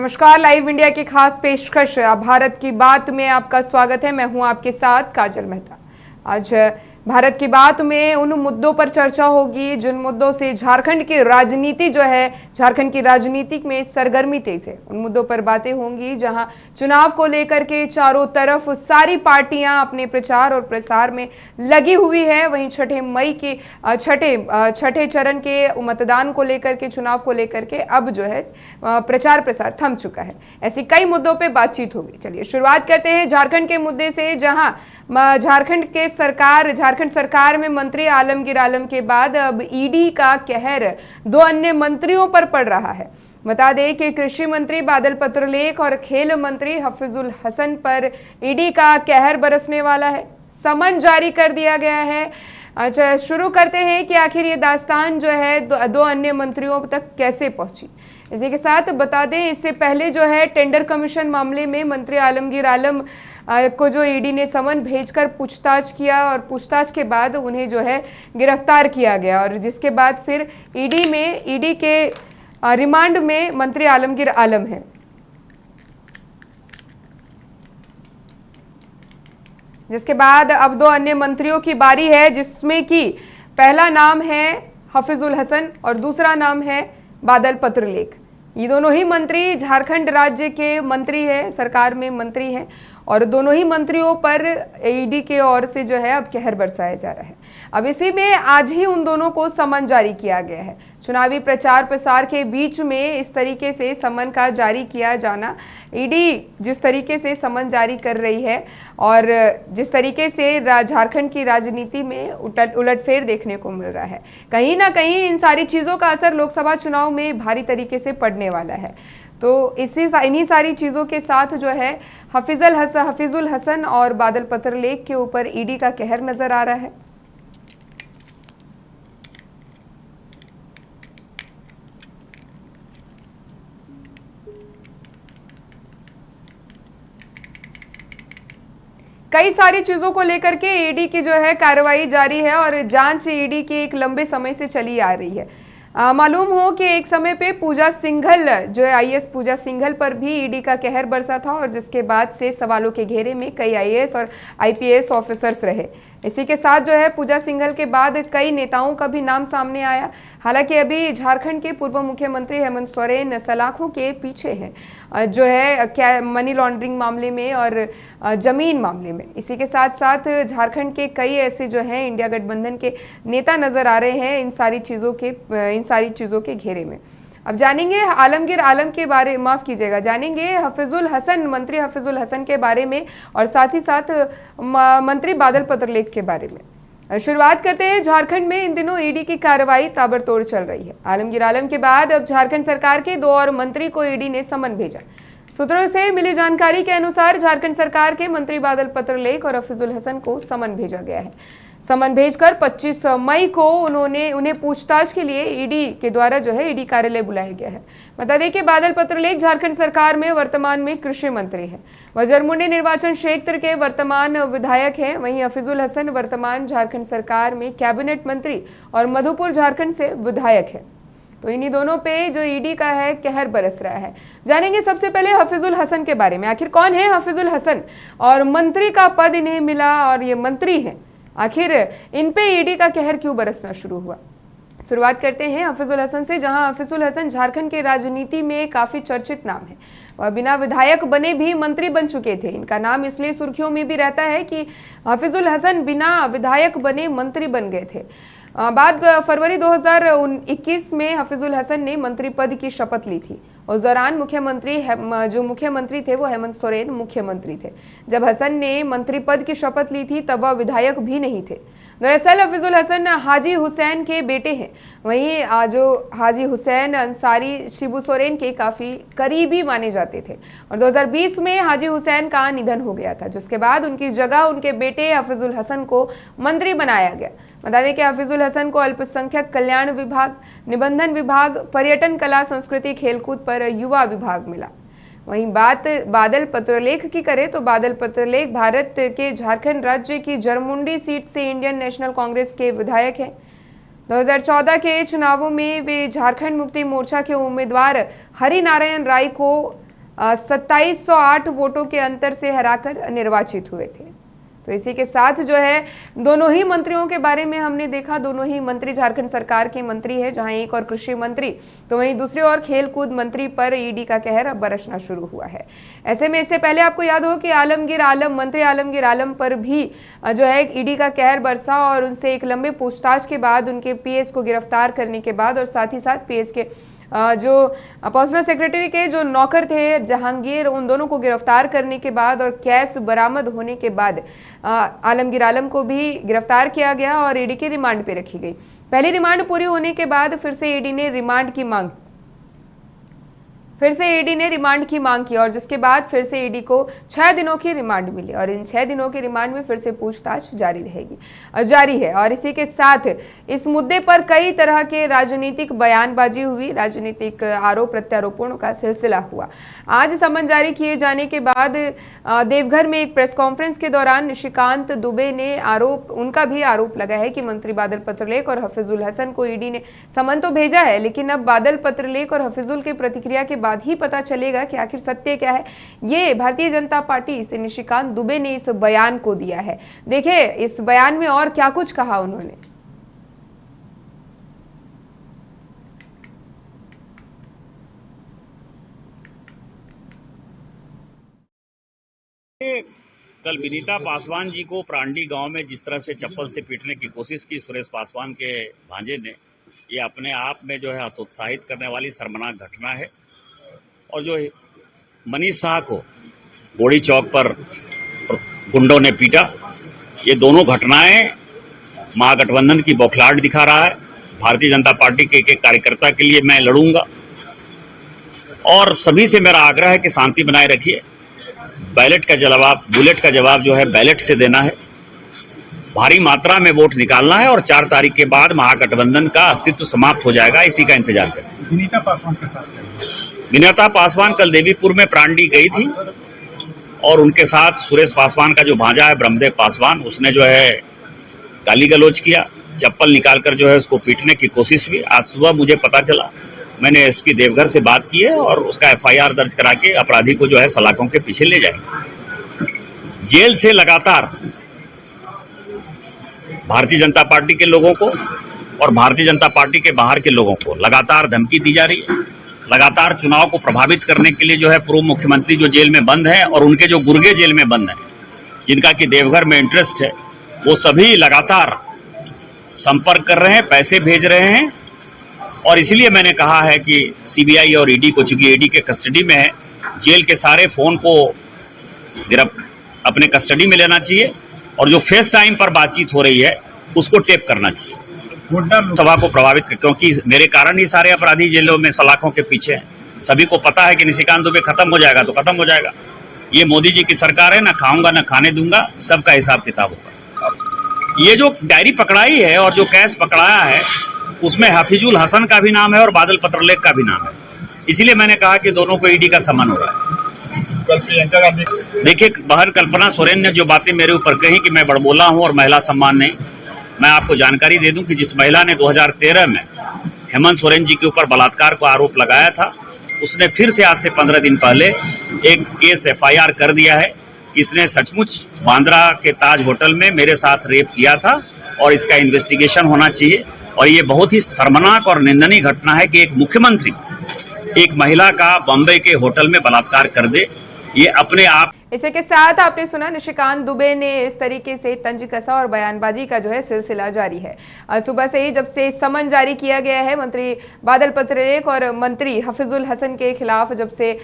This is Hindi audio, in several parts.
नमस्कार, लाइव इंडिया की खास पेशकश भारत की बात में आपका स्वागत है। मैं हूं आपके साथ काजल मेहता। आज भारत की बात में उन मुद्दों पर चर्चा होगी जिन मुद्दों से झारखंड की राजनीति जो है, झारखंड की राजनीति में सरगर्मी तेज है। उन मुद्दों पर बातें होंगी जहां चुनाव को लेकर के चारों तरफ सारी पार्टियां अपने प्रचार और प्रसार में लगी हुई है। वहीं छठे चरण के मतदान को लेकर के, चुनाव को लेकर के अब जो है प्रचार प्रसार थम चुका है। ऐसी कई मुद्दों पर बातचीत होगी। चलिए शुरुआत करते हैं झारखंड के मुद्दे से, जहां झारखंड सरकार में मंत्री आलमगीर आलम के बाद अब ईडी का कहर दो अन्य मंत्रियों पर पड़ रहा है। बता दें कि कृषि मंत्री बादल पत्रलेख और खेल मंत्री हफीजुल हसन पर ईडी का कहर बरसने वाला है। समन जारी कर दिया गया है। अच्छा, शुरू करते हैं कि आखिर ये दास्तान जो है दो अन्य मंत्रियों तक कैसे पहुंची। इसी के साथ बता दें, इससे पहले जो है टेंडर कमीशन मामले में मंत्री आलमगीर आलम को जो ईडी ने समन भेजकर पूछताछ किया और पूछताछ के बाद उन्हें जो है गिरफ्तार किया गया, और जिसके बाद फिर ईडी के रिमांड में मंत्री आलमगीर आलम है। जिसके बाद अब दो अन्य मंत्रियों की बारी है, जिसमें कि पहला नाम है हफीजुल हसन और दूसरा नाम है बादल पत्रलेख। ये दोनों ही मंत्री झारखंड राज्य के मंत्री हैं, सरकार में मंत्री हैं, और दोनों ही मंत्रियों पर ईडी के ओर से जो है अब कहर बरसाया जा रहा है। अब इसी में आज ही उन दोनों को समन जारी किया गया है। चुनावी प्रचार प्रसार के बीच में इस तरीके से समन का जारी किया जाना, ईडी जिस तरीके से समन जारी कर रही है और जिस तरीके से झारखंड की राजनीति में उलटफेर देखने को मिल रहा है, कहीं ना कहीं इन सारी चीज़ों का असर लोकसभा चुनाव में भारी तरीके से पड़ने वाला है। तो इन्हीं सारी चीज़ों के साथ जो है हफीजुल हसन और बादल पत्रलेख के ऊपर ईडी का कहर नजर आ रहा है। कई सारी चीजों को लेकर के ईडी की जो है कार्रवाई जारी है और जांच ईडी की एक लंबे समय से चली आ रही है। मालूम हो कि एक समय पे पूजा सिंघल जो है, आईएएस पूजा सिंघल पर भी ईडी का कहर बरसा था, और जिसके बाद से सवालों के घेरे में कई आईएएस और आईपीएस ऑफिसर्स रहे। इसी के साथ जो है पूजा सिंघल के बाद कई नेताओं का भी नाम सामने आया। हालांकि अभी झारखंड के पूर्व मुख्यमंत्री हेमंत सोरेन सलाखों के पीछे हैं, जो है मनी लॉन्ड्रिंग मामले में और जमीन मामले में। इसी के साथ साथ झारखंड के कई ऐसे जो हैं इंडिया गठबंधन के नेता नजर आ रहे हैं इन सारी चीज़ों के घेरे में। अब जानेंगे आलमगीर आलम के बारे, माफ कीजिएगा, जानेंगे मंत्री हफीजुल हसन के बारे में और साथ ही साथ मंत्री बादल पत्रलेख के बारे में। शुरुआत करते हैं, झारखंड में इन दिनों ईडी की कार्रवाई ताबड़तोड़ चल रही है। आलमगीर आलम के बाद अब झारखंड सरकार के दो और मंत्री को ईडी ने समन भेजा। सूत्रों से मिली जानकारी के अनुसार झारखंड सरकार के मंत्री बादल पत्रलेख और हफीजुल हसन को समन भेजा गया है। समन भेजकर 25 मई को उन्हें पूछताछ के लिए ईडी के द्वारा जो है ईडी कार्यालय बुलाया गया है। बता दें कि बादल पत्रलेख झारखंड सरकार में वर्तमान में कृषि मंत्री हैं। वह जरमुंडी निर्वाचन क्षेत्र के वर्तमान विधायक हैं। वहीं हफीजुल हसन वर्तमान झारखंड सरकार में कैबिनेट मंत्री और मधुपुर झारखंड से विधायक है। तो इन्हीं दोनों पे जो ईडी का है कहर बरस रहा है। जानेंगे सबसे पहले हफीजुल हसन के बारे में। आखिर कौन है हफीजुल हसन और मंत्री का पद इन्हें मिला और ये मंत्री हैं, आखिर इन पे ईडी का कहर क्यों बरसना शुरू हुआ। शुरुआत करते हैं हफीजुल हसन से, जहां हफीजुल हसन झारखंड के राजनीति में काफी चर्चित नाम है। वह बिना विधायक बने भी मंत्री बन चुके थे। इनका नाम इसलिए सुर्खियों में भी रहता है कि हफीजुल हसन बिना विधायक बने मंत्री बन गए थे। बाद फरवरी 2021 में हफीजुल हसन ने मंत्री पद की शपथ ली थी। उस दौरान मुख्यमंत्री थे वो हेमंत सोरेन मुख्यमंत्री थे। जब हसन ने मंत्री पद की शपथ ली थी तब वह विधायक भी नहीं थे। दरअसल हफीजुल हसन हाजी हुसैन के बेटे हैं। वहीं जो हाजी हुसैन अंसारी शिबू सोरेन के काफ़ी करीबी माने जाते थे, और 2020 में हाजी हुसैन का निधन हो गया था, जिसके बाद उनकी जगह उनके बेटे हफीजुल हसन को मंत्री बनाया गया। बता दें कि हफीजुल हसन को अल्पसंख्यक कल्याण विभाग, निबंधन विभाग, पर्यटन, कला, संस्कृति, खेलकूद पर युवा विभाग मिला। वहीं बात बादल पत्रलेख की करें तो बादल पत्रलेख भारत के झारखंड राज्य की जरमुंडी सीट से इंडियन नेशनल कांग्रेस के विधायक हैं। 2014 के चुनावों में वे झारखंड मुक्ति मोर्चा के उम्मीदवार हरि नारायण राय को 2708 वोटों के अंतर से हराकर निर्वाचित हुए थे। तो इसी के साथ जो है दोनों ही मंत्रियों के बारे में हमने देखा, दोनों ही मंत्री झारखंड सरकार के मंत्री है, जहां एक और कृषि मंत्री तो वहीं दूसरी ओर खेल कूद मंत्री पर ईडी का कहर अब बरसना शुरू हुआ है। ऐसे में इससे पहले आपको याद हो कि मंत्री आलमगीर आलम पर भी जो है ईडी का कहर बरसा और उनसे एक लंबे पूछताछ के बाद उनके पीएस को गिरफ्तार करने के बाद और साथ ही साथ पीएस के जो पर्सनल सेक्रेटरी के जो नौकर थे जहांगीर, उन दोनों को गिरफ्तार करने के बाद और कैश बरामद होने के बाद आलमगीर आलम को भी गिरफ्तार किया गया और ईडी के रिमांड पे रखी गई। पहली रिमांड पूरी होने के बाद फिर से ईडी ने रिमांड की मांग की और जिसके बाद फिर से ईडी को 6 दिनों की रिमांड मिली और इन 6 दिनों की रिमांड में फिर से पूछताछ जारी है। और इसी के साथ इस मुद्दे पर कई तरह के राजनीतिक बयानबाजी हुई, राजनीतिक आरोप प्रत्यारोपणों का सिलसिला हुआ। आज समन जारी किए जाने के बाद देवघर में एक प्रेस कॉन्फ्रेंस के दौरान निशिकांत दुबे ने उनका भी आरोप लगा है कि मंत्री बादल पत्रलेख और हफीजुल हसन को ईडी ने समन तो भेजा है, लेकिन अब बादल पत्रलेख और हफीजुल की प्रतिक्रिया के बाद ही पता चलेगा कि आखिर सत्य क्या है। ये भारतीय जनता पार्टी से निशिकांत दुबे ने इस बयान को दिया है। देखिए इस बयान में और क्या कुछ कहा उन्होंने। कल विनीता पासवान जी को प्रांडी गांव में जिस तरह से चप्पल से पीटने की कोशिश की सुरेश पासवान के भांजे ने, ये अपने आप में जो है हतोत्साहित करने वाली शर्मनाक घटना है। और जो मनीष शाह को बोड़ी चौक पर गुंडों ने पीटा, ये दोनों घटनाएं महागठबंधन की बौखलाहट दिखा रहा है। भारतीय जनता पार्टी के एक कार्यकर्ता के लिए मैं लड़ूंगा और सभी से मेरा आग्रह है कि शांति बनाए रखिए। बुलेट का जवाब जो है बैलेट से देना है, भारी मात्रा में वोट निकालना है और 4 तारीख के बाद महागठबंधन का अस्तित्व समाप्त हो जाएगा। इसी का इंतजार करें। विनीता पासवान कल देवीपुर में प्रांडी गई थी और उनके साथ सुरेश पासवान का जो भांजा है ब्रह्मदेव पासवान, उसने जो है गाली गलौज किया, चप्पल निकालकर जो है उसको पीटने की कोशिश हुई। आज सुबह मुझे पता चला, मैंने एसपी देवघर से बात की है और उसका एफआईआर दर्ज करा के अपराधी को जो है सलाखों के पीछे ले जाएंगे। जेल से लगातार भारतीय जनता पार्टी के लोगों को और भारतीय जनता पार्टी के बाहर के लोगों को लगातार धमकी दी जा रही है। लगातार चुनाव को प्रभावित करने के लिए जो है पूर्व मुख्यमंत्री जो जेल में बंद हैं और उनके जो गुर्गे जेल में बंद हैं, जिनका कि देवघर में इंटरेस्ट है, वो सभी लगातार संपर्क कर रहे हैं, पैसे भेज रहे हैं। और इसलिए मैंने कहा है कि सीबीआई और ईडी को, चूंकि ईडी के कस्टडी में है, जेल के सारे फोन को अपने कस्टडी में लेना चाहिए और जो फेस टाइम पर बातचीत हो रही है उसको टेप करना चाहिए। सभा को प्रभावित कर, क्योंकि मेरे कारण ही सारे अपराधी जेलों में सलाखों के पीछे हैं। सभी को पता है कि निशिकांत दुबे खत्म हो जाएगा तो खत्म हो जाएगा। ये मोदी जी की सरकार है, ना खाऊंगा ना खाने दूंगा, सबका हिसाब किताब होगा। ये जो डायरी पकड़ाई है और जो कैश पकड़ाया है उसमें हफीजुल हसन का भी नाम है और बादल पत्रलेख का भी नाम है। इसीलिए मैंने कहा कि दोनों को ईडी का समन हो रहा है। कल प्रियंका गांधी, देखिए बहन कल्पना सोरेन ने जो बातें मेरे ऊपर कही कि मैं बड़बोला हूं और महिला सम्मान नहीं, मैं आपको जानकारी दे दूं कि जिस महिला ने 2013 में हेमंत सोरेन जी के ऊपर बलात्कार का आरोप लगाया था, उसने फिर से आज से 15 दिन पहले एक केस एफआईआर कर दिया है कि इसने सचमुच बांद्रा के ताज होटल में मेरे साथ रेप किया था और इसका इन्वेस्टिगेशन होना चाहिए। और ये बहुत ही शर्मनाक और निंदनीय घटना है कि एक मुख्यमंत्री एक महिला का बॉम्बे के होटल में बलात्कार कर दे। ये अपने आप। इसी के साथ आपने सुना निशिकांत दुबे ने इस तरीके से तंज कसा और बयानबाजी का जो है सिलसिला जारी है। सुबह से ही जब से समन जारी किया गया है मंत्री बादल पत्रलेख और मंत्री हफीजुल हसन के खिलाफ, जब से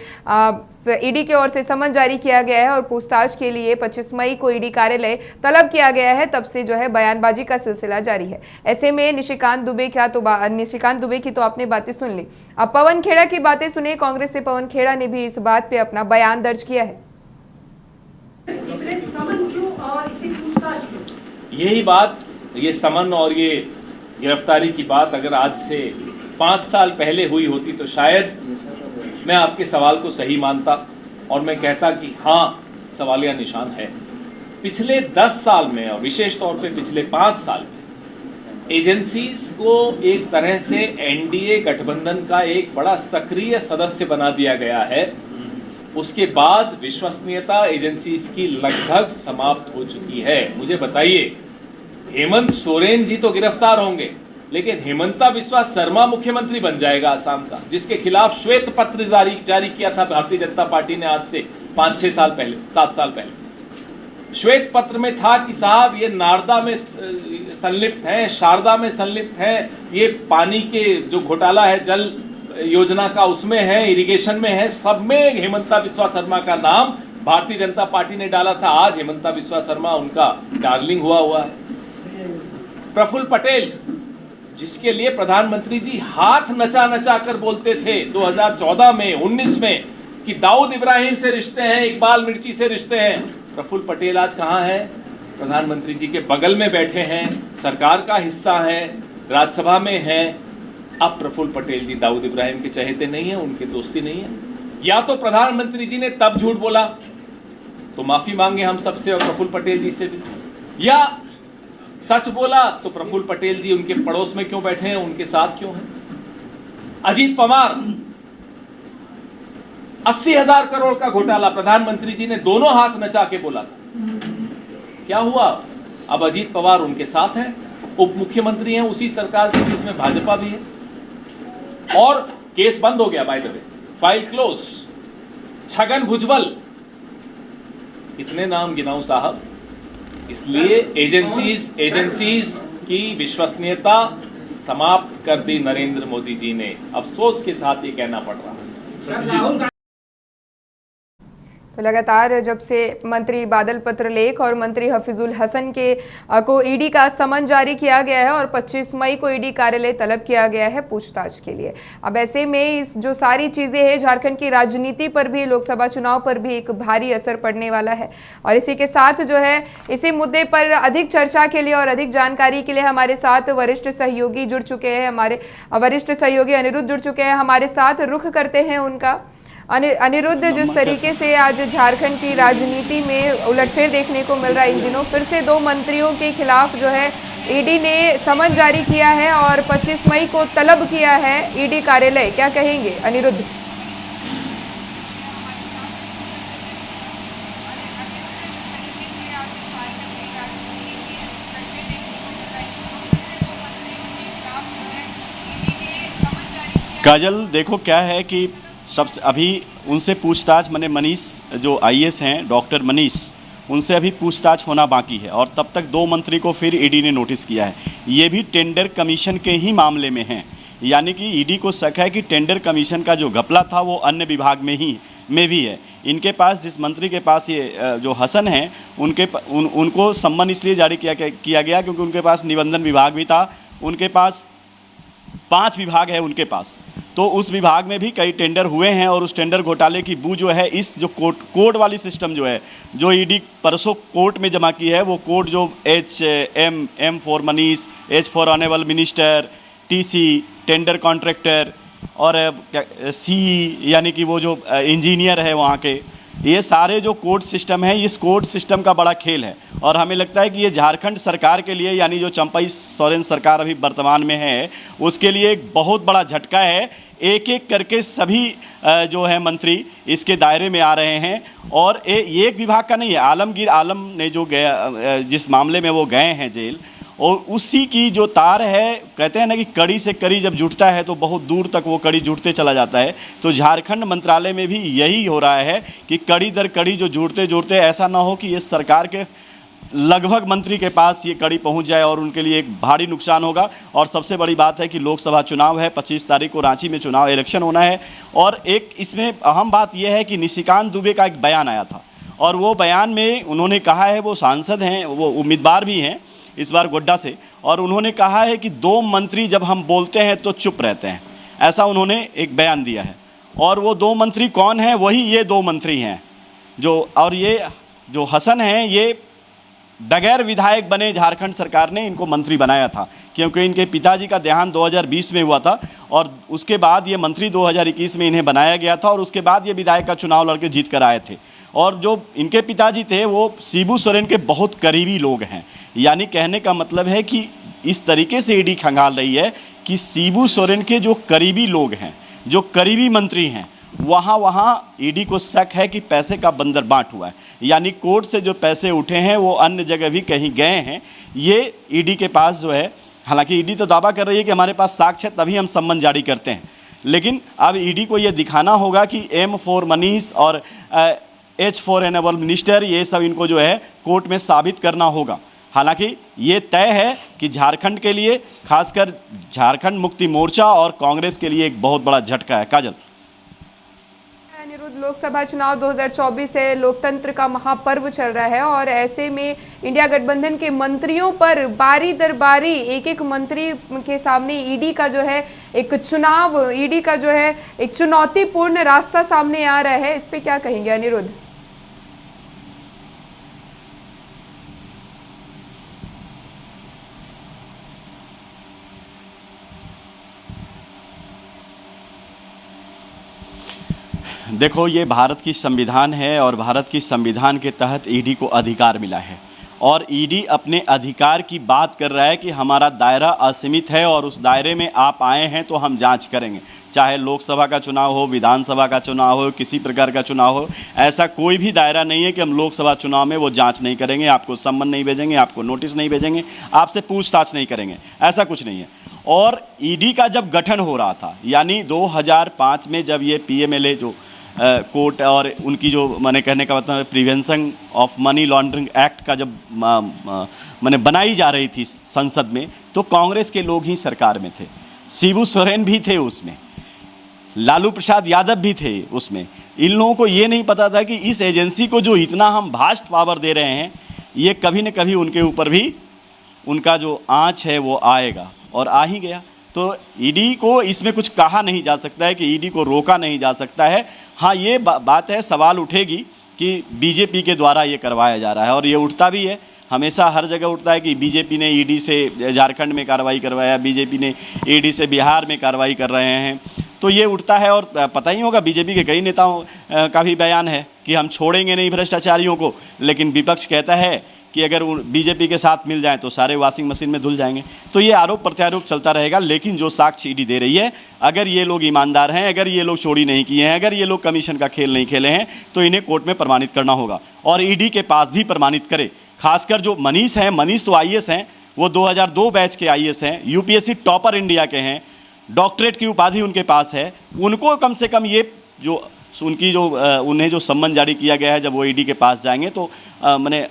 ईडी की ओर से समन जारी किया गया है और पूछताछ के लिए 25 मई को ईडी कार्यालय तलब किया गया है, तब से जो है बयानबाजी का सिलसिला जारी है। ऐसे में निशिकांत दुबे की तो आपने बातें सुन ली, अब पवन खेड़ा की बातें सुने। कांग्रेस से पवन खेड़ा ने भी इस बात पे अपना बयान दर्ज किया है। यही बात, ये समन और ये गिरफ्तारी की बात अगर आज से 5 साल पहले हुई होती तो शायद मैं आपके सवाल को सही मानता और मैं कहता कि हाँ सवालिया निशान है। पिछले 10 साल में और विशेष तौर पे पिछले 5 साल में एजेंसीज को एक तरह से एनडीए गठबंधन का एक बड़ा सक्रिय सदस्य बना दिया गया है उसके बाद विश्वसनीयता एजेंसीज की लगभग समाप्त हो चुकी है। मुझे बताइए, हेमंत सोरेन जी तो गिरफ्तार होंगे, लेकिन हेमंता बिस्वा शर्मा मुख्यमंत्री बन जाएगा असम का, जिसके खिलाफ श्वेत पत्र जारी किया था भारतीय जनता पार्टी ने आज से 5-6 साल पहले, 7 साल पहले। श्वेत पत्र में था कि साहब ये नारदा में संलिप्त हैं, शारदा में संलिप्त हैं, ये पानी के जो घोटाला है जल योजना का उसमें है, इरिगेशन में है, सब में हेमंता बिस्वा शर्मा का नाम भारतीय जनता पार्टी ने डाला था। आज हेमंता बिस्वा शर्मा उनका डार्लिंग हुआ है। प्रफुल्ल पटेल, जिसके लिए प्रधानमंत्री जी हाथ नचा कर बोलते थे 2014 में 19 में कि दाऊद इब्राहिम से रिश्ते हैं, इकबाल मिर्ची से रिश्ते हैं। प्रफुल्ल पटेल आज कहाँ है? प्रधानमंत्री जी के बगल में बैठे हैं, सरकार का हिस्सा है, राज्यसभा में है। अब प्रफुल्ल पटेल जी दाऊद इब्राहिम के चहेते नहीं है, उनके दोस्ती नहीं है। या तो प्रधानमंत्री जी ने तब झूठ बोला तो माफी मांगे हम सबसे और प्रफुल्ल पटेल जी से भी, या सच बोला तो प्रफुल्ल पटेल जी उनके पड़ोस में क्यों बैठे हैं, उनके साथ क्यों हैं। अजीत पवार, 80,000 करोड़ का घोटाला प्रधानमंत्री जी ने दोनों हाथ नचा के बोला था, क्या हुआ? अब अजीत पवार उनके साथ हैं, उप मुख्यमंत्री हैं उसी सरकार के, जिसमें भाजपा भी है, और केस बंद हो गया, by the way, file close. Chhagan Bhujbal, कितने नाम गिनाऊं साहब। इसलिए एजेंसीज की विश्वसनीयता समाप्त कर दी नरेंद्र मोदी जी ने। अफसोस के साथ ये कहना पड़ रहा है। तो लगातार जब से मंत्री बादल पत्रलेख और मंत्री हफीजुल हसन के को ईडी का समन जारी किया गया है और 25 मई को ईडी कार्यालय तलब किया गया है पूछताछ के लिए। अब ऐसे में इस जो सारी चीज़ें हैं, झारखंड की राजनीति पर भी, लोकसभा चुनाव पर भी एक भारी असर पड़ने वाला है। और इसी के साथ जो है, इसी मुद्दे पर अधिक चर्चा के लिए और अधिक जानकारी के लिए हमारे साथ वरिष्ठ सहयोगी जुड़ चुके हैं, हमारे वरिष्ठ सहयोगी अनिरुद्ध जुड़ चुके हैं हमारे साथ। रुख करते हैं उनका। अनिरुद्ध, जिस तरीके से आज झारखंड की राजनीति में उलटफेर देखने को मिल रहा है, इन दिनों फिर से 2 मंत्रियों के खिलाफ जो है ईडी ने समन जारी किया है और 25 मई को तलब किया है ईडी कार्यालय, क्या कहेंगे अनिरुद्ध? काजल, देखो क्या है कि सबसे अभी उनसे पूछताछ, मैंने मनीष जो आईएएस हैं, डॉक्टर मनीष, उनसे अभी पूछताछ होना बाकी है और तब तक 2 मंत्री को फिर ईडी ने नोटिस किया है। ये भी टेंडर कमीशन के ही मामले में हैं, यानी कि ईडी को शक है कि टेंडर कमीशन का जो घपला था वो अन्य विभाग में भी है। इनके पास, जिस मंत्री के पास ये जो हसन हैं, उनको सम्मन इसलिए जारी किया गया क्योंकि उनके पास निबंधन विभाग भी था। उनके पास 5 विभाग है उनके पास, तो उस विभाग में भी कई टेंडर हुए हैं और उस टेंडर घोटाले की बू जो है, इस जो कोड वाली सिस्टम जो है, जो ईडी परसों कोर्ट में जमा की है, वो कोड जो M for Manish, H for honourable minister, TC tender contractor और सी यानी कि वो जो इंजीनियर है वहाँ के, ये सारे जो कोड सिस्टम है, इस कोड सिस्टम का बड़ा खेल है। और हमें लगता है कि ये झारखंड सरकार के लिए, यानी जो चंपई सोरेन सरकार अभी वर्तमान में है, उसके लिए एक बहुत बड़ा झटका है। एक एक करके सभी जो है मंत्री इसके दायरे में आ रहे हैं और ये एक विभाग का नहीं है। आलमगीर आलम ने जो गया, जिस मामले में वो गए हैं जेल, और उसी की जो तार है, कहते हैं ना कि कड़ी से कड़ी जब जुड़ता है तो बहुत दूर तक वो कड़ी जुड़ते चला जाता है। तो झारखंड मंत्रालय में भी यही हो रहा है कि कड़ी दर कड़ी जो जुड़ते जुड़ते, ऐसा ना हो कि इस सरकार के लगभग मंत्री के पास ये कड़ी पहुंच जाए और उनके लिए एक भारी नुकसान होगा। और सबसे बड़ी बात है कि लोकसभा चुनाव है, 25 तारीख को रांची में चुनाव इलेक्शन होना है। और एक इसमें अहम बात यह है कि निशिकांत दुबे का एक बयान आया था और वो बयान में उन्होंने कहा है, वो सांसद हैं, वो उम्मीदवार भी हैं इस बार गोड्डा से, और उन्होंने कहा है कि 2 मंत्री जब हम बोलते हैं तो चुप रहते हैं, ऐसा उन्होंने एक बयान दिया है। और वो 2 मंत्री कौन हैं? वही ये 2 मंत्री हैं जो, और ये जो हसन हैं, ये बगैर विधायक बने झारखंड सरकार ने इनको मंत्री बनाया था, क्योंकि इनके पिताजी का देहांत 2020 में हुआ था और उसके बाद ये मंत्री 2021 में इन्हें बनाया गया था और उसके बाद ये विधायक का चुनाव लड़के जीत कर आए थे। और जो इनके पिताजी थे वो शिबू सोरेन के बहुत करीबी लोग हैं, यानी कहने का मतलब है कि इस तरीके से ईडी खंगाल रही है कि शिबू सोरेन के जो करीबी लोग हैं, जो करीबी मंत्री हैं, वहाँ ईडी को शक है कि पैसे का बंदर बांट हुआ है, यानी कोर्ट से जो पैसे उठे हैं वो अन्य जगह भी कहीं गए हैं। ये ईडी के पास जो है, हालांकि ईडी तो दावा कर रही है कि हमारे पास साक्ष्य है तभी हम सम्मन जारी करते हैं, लेकिन अब ईडी को ये दिखाना होगा कि M फॉर मनीष और H फॉर एनेबल मिनिस्टर, ये सब इनको जो है कोर्ट में साबित करना होगा। हालांकि ये तय है कि झारखंड के लिए, खासकर झारखंड मुक्ति मोर्चा और कांग्रेस के लिए एक बहुत बड़ा झटका है। काजल, अनिरुद्ध, लोकसभा चुनाव 2024 है, लोकतंत्र का महापर्व चल रहा है और ऐसे में इंडिया गठबंधन के मंत्रियों पर बारी दर बारी एक एक मंत्री के सामने ईडी का जो है एक चुनाव, ईडी का जो है एक चुनौतीपूर्ण रास्ता सामने आ रहा है, इस पे क्या कहेंगे अनिरुद्ध? देखो, ये भारत की संविधान है और भारत की संविधान के तहत ईडी को अधिकार मिला है और ईडी अपने अधिकार की बात कर रहा है कि हमारा दायरा असीमित है और उस दायरे में आप आए हैं तो हम जांच करेंगे। चाहे लोकसभा का चुनाव हो, विधानसभा का चुनाव हो, किसी प्रकार का चुनाव हो, ऐसा कोई भी दायरा नहीं है कि हम लोकसभा चुनाव में वो जांच नहीं करेंगे, आपको सम्मन नहीं भेजेंगे, आपको नोटिस नहीं भेजेंगे, आपसे पूछताछ नहीं करेंगे, ऐसा कुछ नहीं है। और ईडी का जब गठन हो रहा था, यानी 2005 में जब ये PMLA जो कोर्ट और उनकी जो मैंने कहने का मतलब prevention of money laundering act का जब मैंने बनाई जा रही थी संसद में, तो कांग्रेस के लोग ही सरकार में थे। शिबू सोरेन भी थे उसमें, लालू प्रसाद यादव भी थे उसमें। इन लोगों को ये नहीं पता था कि इस एजेंसी को जो इतना हम भास्ट पावर दे रहे हैं, ये कभी न कभी उनके ऊपर भी उनका जो आँच है वो आएगा, और आ ही गया। तो ईडी को इसमें कुछ कहा नहीं जा सकता है कि ईडी को रोका नहीं जा सकता है। हाँ, ये बात है, सवाल उठेगी कि बीजेपी के द्वारा ये करवाया जा रहा है, और ये उठता भी है, हमेशा हर जगह उठता है कि बीजेपी ने ईडी से झारखंड में कार्रवाई करवाया, बीजेपी ने ईडी से बिहार में कार्रवाई कर रहे हैं, तो ये उठता है। और पता ही होगा बीजेपी के कई नेताओं का भी बयान है कि हम छोड़ेंगे नहीं भ्रष्टाचारियों को, लेकिन विपक्ष कहता है कि अगर बीजेपी के साथ मिल जाएं तो सारे वॉशिंग मशीन में धुल जाएंगे। तो ये आरोप प्रत्यारोप चलता रहेगा, लेकिन जो साक्ष्य ईडी दे रही है, अगर ये लोग ईमानदार हैं, अगर ये लोग चोरी नहीं किए हैं, अगर ये लोग कमीशन का खेल नहीं खेले हैं, तो इन्हें कोर्ट में प्रमाणित करना होगा और ईडी के पास भी प्रमाणित करे। खासकर जो मनीष हैं, मनीष तो IAS हैं, वो 2002 बैच के IAS हैं, UPSC टॉपर इंडिया के हैं, डॉक्टरेट की उपाधि उनके पास है। उनको कम से कम ये जो उनकी जो उन्हें जो सम्मन जारी किया गया है, जब वो ईडी के पास जाएंगे तो मैंने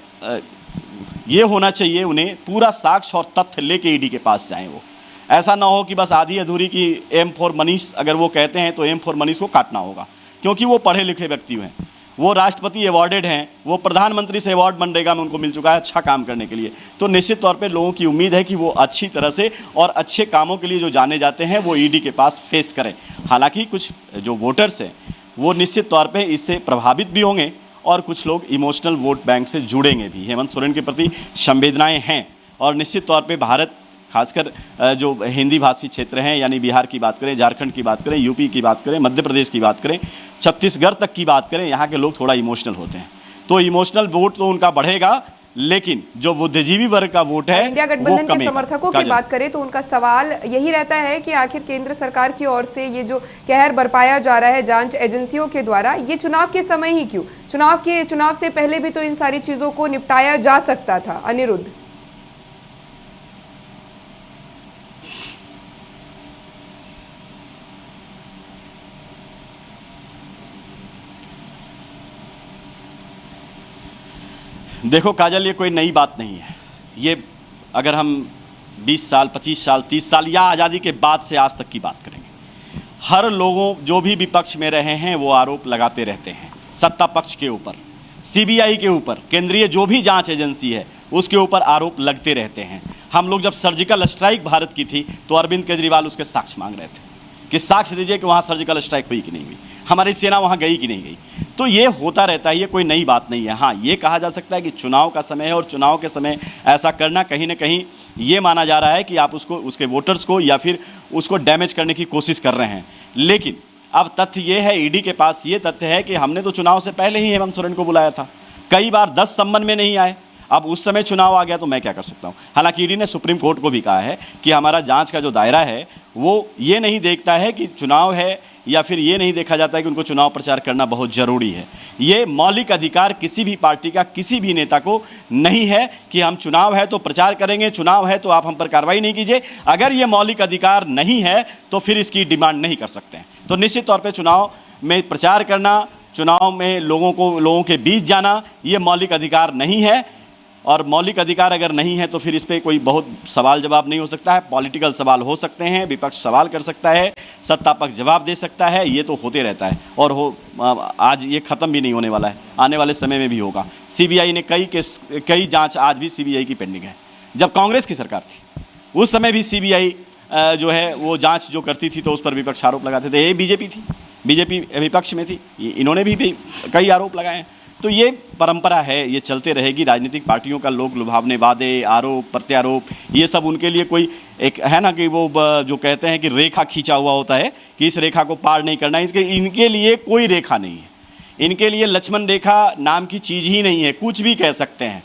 ये होना चाहिए, उन्हें पूरा साक्ष्य और तथ्य लेके ईडी के पास जाएं। वो ऐसा ना हो कि बस आधी अधूरी की M फॉर मनीष अगर वो कहते हैं तो M फॉर मनीष को काटना होगा, क्योंकि वो पढ़े लिखे व्यक्ति हैं, वो राष्ट्रपति अवार्डेड हैं, वो प्रधानमंत्री से अवार्ड मनरेगा में उनको मिल चुका है अच्छा काम करने के लिए। तो निश्चित तौर पे लोगों की उम्मीद है कि वो अच्छी तरह से और अच्छे कामों के लिए जो जाने जाते हैं वो ईडी के पास फेस करें। हालांकि कुछ जो वोटर्स हैं वो निश्चित तौर पे इससे प्रभावित भी होंगे और कुछ लोग इमोशनल वोट बैंक से जुड़ेंगे भी। हेमंत सोरेन के प्रति संवेदनाएं हैं और निश्चित तौर पे भारत, खासकर जो हिंदी भाषी क्षेत्र हैं, यानी बिहार की बात करें, झारखंड की बात करें, यूपी की बात करें, मध्य प्रदेश की बात करें, छत्तीसगढ़ तक की बात करें, यहाँ के लोग थोड़ा इमोशनल होते हैं। तो इमोशनल वोट तो उनका बढ़ेगा, लेकिन जो बुद्धिजीवी वर्ग का वोट है इंडिया गठबंधन के समर्थकों की बात करें तो उनका सवाल यही रहता है कि आखिर केंद्र सरकार की ओर से ये जो कहर बरपाया जा रहा है जांच एजेंसियों के द्वारा, ये चुनाव के समय ही क्यों? चुनाव से पहले भी तो इन सारी चीजों को निपटाया जा सकता था। अनिरुद्ध, देखो काजल, ये कोई नई बात नहीं है। ये अगर हम 20 साल, 25 साल, 30 साल या आज़ादी के बाद से आज तक की बात करेंगे, हर लोगों जो भी विपक्ष में रहे हैं वो आरोप लगाते रहते हैं सत्ता पक्ष के ऊपर, CBI के ऊपर, केंद्रीय जो भी जांच एजेंसी है उसके ऊपर आरोप लगते रहते हैं। हम लोग जब सर्जिकल स्ट्राइक भारत की थी तो अरविंद केजरीवाल उसके साक्ष्य मांग रहे थे कि साक्ष्य दीजिए कि वहाँ सर्जिकल स्ट्राइक हुई कि नहीं हुई, हमारी सेना वहाँ गई कि नहीं गई। तो ये होता रहता है, ये कोई नई बात नहीं है। हाँ, ये कहा जा सकता है कि चुनाव का समय है और चुनाव के समय ऐसा करना कहीं ना कहीं ये माना जा रहा है कि आप उसको, उसके वोटर्स को या फिर उसको डैमेज करने की कोशिश कर रहे हैं। लेकिन अब तथ्य ये है, ईडी के पास ये तथ्य है कि हमने तो चुनाव से पहले ही हेमंत सोरेन को बुलाया था, कई बार 10 सम्मन में नहीं आए। अब उस समय चुनाव आ गया तो मैं क्या कर सकता हूँ। हालांकि ईडी ने सुप्रीम कोर्ट को भी कहा है कि हमारा जांच का जो दायरा है वो ये नहीं देखता है कि चुनाव है या फिर ये नहीं देखा जाता है कि उनको चुनाव प्रचार करना बहुत ज़रूरी है। ये मौलिक अधिकार किसी भी पार्टी का, किसी भी नेता को नहीं है कि हम चुनाव है तो प्रचार करेंगे, चुनाव है तो आप हम पर कार्रवाई नहीं कीजिए। अगर ये मौलिक अधिकार नहीं है तो फिर इसकी डिमांड नहीं कर सकते हैं। तो निश्चित तौर पर चुनाव में प्रचार करना, चुनाव में लोगों के बीच जाना, ये मौलिक अधिकार नहीं है। और मौलिक अधिकार अगर नहीं है तो फिर इस पर कोई बहुत सवाल जवाब नहीं हो सकता है। पॉलिटिकल सवाल हो सकते हैं, विपक्ष सवाल कर सकता है, सत्ता पक्ष जवाब दे सकता है, ये तो होते रहता है और आज ये ख़त्म भी नहीं होने वाला है, आने वाले समय में भी होगा। सीबीआई ने कई जांच आज भी सीबीआई की पेंडिंग है। जब कांग्रेस की सरकार थी उस समय भी सीबीआई जो है वो जाँच जो करती थी तो उस पर विपक्ष आरोप लगाते थे। ये बीजेपी थी, बीजेपी विपक्ष में थी, इन्होंने भी कई आरोप लगाए हैं। तो ये परंपरा है, ये चलते रहेगी। राजनीतिक पार्टियों का लोग लुभावने वादे, आरोप प्रत्यारोप, ये सब उनके लिए कोई एक है ना कि वो जो कहते हैं कि रेखा खींचा हुआ होता है कि इस रेखा को पार नहीं करना, इनके लिए कोई रेखा नहीं है। इनके लिए लक्ष्मण रेखा नाम की चीज़ ही नहीं है, कुछ भी कह सकते हैं।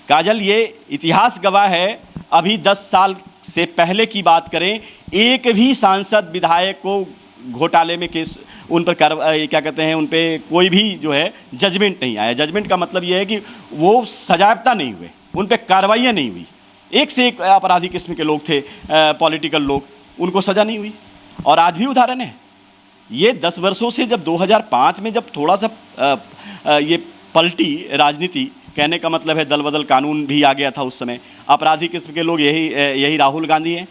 काजल, ये इतिहास गवाह है, अभी 10 साल से पहले की बात करें, एक भी सांसद विधायक को घोटाले में केस उन पर क्या कहते हैं, उन पे कोई भी जो है जजमेंट नहीं आया। जजमेंट का मतलब ये है कि वो सजायाफ्ता नहीं हुए, उन पे कार्रवाइयाँ नहीं हुई। एक से एक अपराधी किस्म के लोग थे, पॉलिटिकल लोग, उनको सज़ा नहीं हुई। और आज भी उदाहरण है। ये 10 वर्षों से, जब 2005 में जब थोड़ा सा ये पलटी राजनीति, कहने का मतलब है दल बदल कानून भी आ गया था उस समय। अपराधी किस्म के लोग यही राहुल गांधी हैं,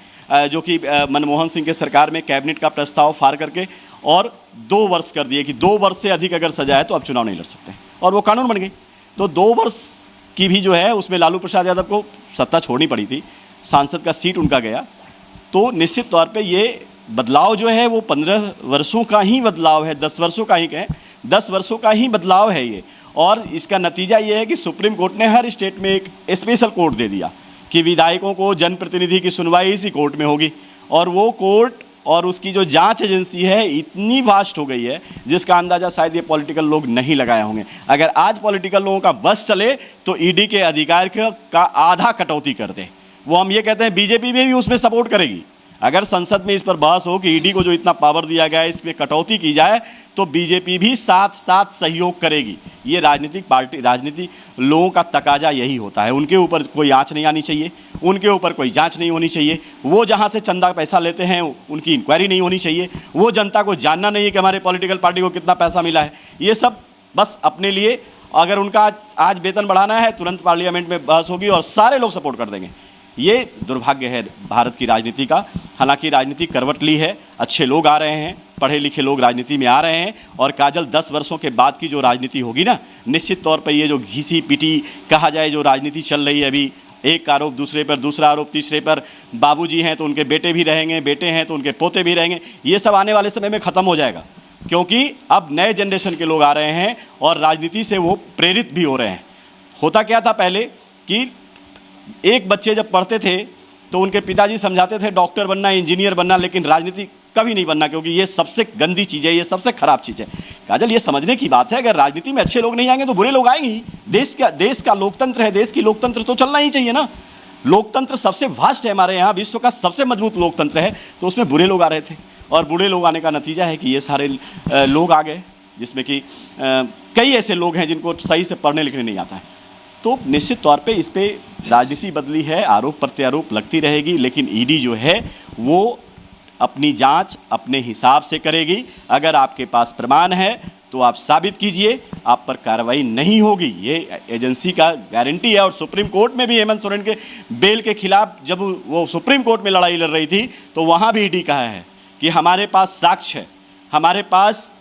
जो कि मनमोहन सिंह के सरकार में कैबिनेट का प्रस्ताव फाड़ करके और 2 वर्ष कर दिए कि 2 वर्ष से अधिक अगर सजा है तो अब चुनाव नहीं लड़ सकते, और वो कानून बन गई। तो 2 वर्ष की भी जो है उसमें लालू प्रसाद यादव को सत्ता छोड़नी पड़ी थी, सांसद का सीट उनका गया। तो निश्चित तौर पे ये बदलाव जो है वो 15 वर्षों का ही बदलाव है, 10 वर्षों का ही कहें, 10 वर्षों का ही बदलाव है ये। और इसका नतीजा ये है कि सुप्रीम कोर्ट ने हर स्टेट में एक स्पेशल कोर्ट दे दिया कि विधायकों को जनप्रतिनिधि की सुनवाई इसी कोर्ट में होगी। और वो कोर्ट और उसकी जो जांच एजेंसी है इतनी वास्ट हो गई है जिसका अंदाज़ा शायद ये पॉलिटिकल लोग नहीं लगाए होंगे। अगर आज पॉलिटिकल लोगों का बस चले तो ईडी के अधिकार का आधा कटौती कर दे। वो हम ये कहते हैं बीजेपी भी उसमें सपोर्ट करेगी। अगर संसद में इस पर बहस हो कि ईडी को जो इतना पावर दिया गया है इसमें कटौती की जाए तो बीजेपी भी साथ साथ सहयोग करेगी। ये राजनीति लोगों का तकाजा यही होता है। उनके ऊपर कोई आंच नहीं आनी चाहिए, उनके ऊपर कोई जांच नहीं होनी चाहिए। वो जहां से चंदा पैसा लेते हैं उनकी इंक्वायरी नहीं होनी चाहिए। वो जनता को जानना नहीं है कि हमारे पॉलिटिकल पार्टी को कितना पैसा मिला है। ये सब बस अपने लिए, अगर उनका आज वेतन बढ़ाना है तुरंत पार्लियामेंट में बहस होगी और सारे लोग सपोर्ट कर देंगे। ये दुर्भाग्य है भारत की राजनीति का। हालांकि राजनीति करवट ली है, अच्छे लोग आ रहे हैं, पढ़े लिखे लोग राजनीति में आ रहे हैं। और काजल, 10 वर्षों के बाद की जो राजनीति होगी ना, निश्चित तौर पर ये जो घिसी पिटी कहा जाए जो राजनीति चल रही है अभी, एक आरोप दूसरे पर, दूसरा आरोप तीसरे पर, बाबूजी हैं तो उनके बेटे भी रहेंगे, बेटे हैं तो उनके पोते भी रहेंगे, ये सब आने वाले समय में ख़त्म हो जाएगा। क्योंकि अब नए जनरेशन के लोग आ रहे हैं और राजनीति से वो प्रेरित भी हो रहे हैं। होता क्या था पहले कि एक बच्चे जब पढ़ते थे तो उनके पिताजी समझाते थे डॉक्टर बनना, इंजीनियर बनना, लेकिन राजनीति कभी नहीं बनना क्योंकि ये सबसे गंदी चीज़ है, ये सबसे खराब चीज़ है। काजल, ये समझने की बात है, अगर राजनीति में अच्छे लोग नहीं आएंगे तो बुरे लोग आएंगे ही। देश का लोकतंत्र है, देश की लोकतंत्र तो चलना ही चाहिए ना। लोकतंत्र सबसे वास्ट है हमारे यहाँ, विश्व का सबसे मजबूत लोकतंत्र है। तो उसमें बुरे लोग आ रहे थे और बुरे लोग आने का नतीजा है कि ये सारे लोग आ गए, जिसमें कि कई ऐसे लोग हैं जिनको सही से पढ़ने लिखने नहीं आता है। तो निश्चित तौर पे इस पे राजनीति बदली है, आरोप प्रत्यारोप लगती रहेगी, लेकिन ईडी जो है वो अपनी जांच अपने हिसाब से करेगी। अगर आपके पास प्रमाण है तो आप साबित कीजिए, आप पर कार्रवाई नहीं होगी, ये एजेंसी का गारंटी है। और सुप्रीम कोर्ट में भी हेमंत सोरेन के बेल के खिलाफ जब वो सुप्रीम कोर्ट में लड़ाई लड़ रही थी तो वहाँ भी ईडी कहा है कि हमारे पास साक्ष्य है, हमारे पास,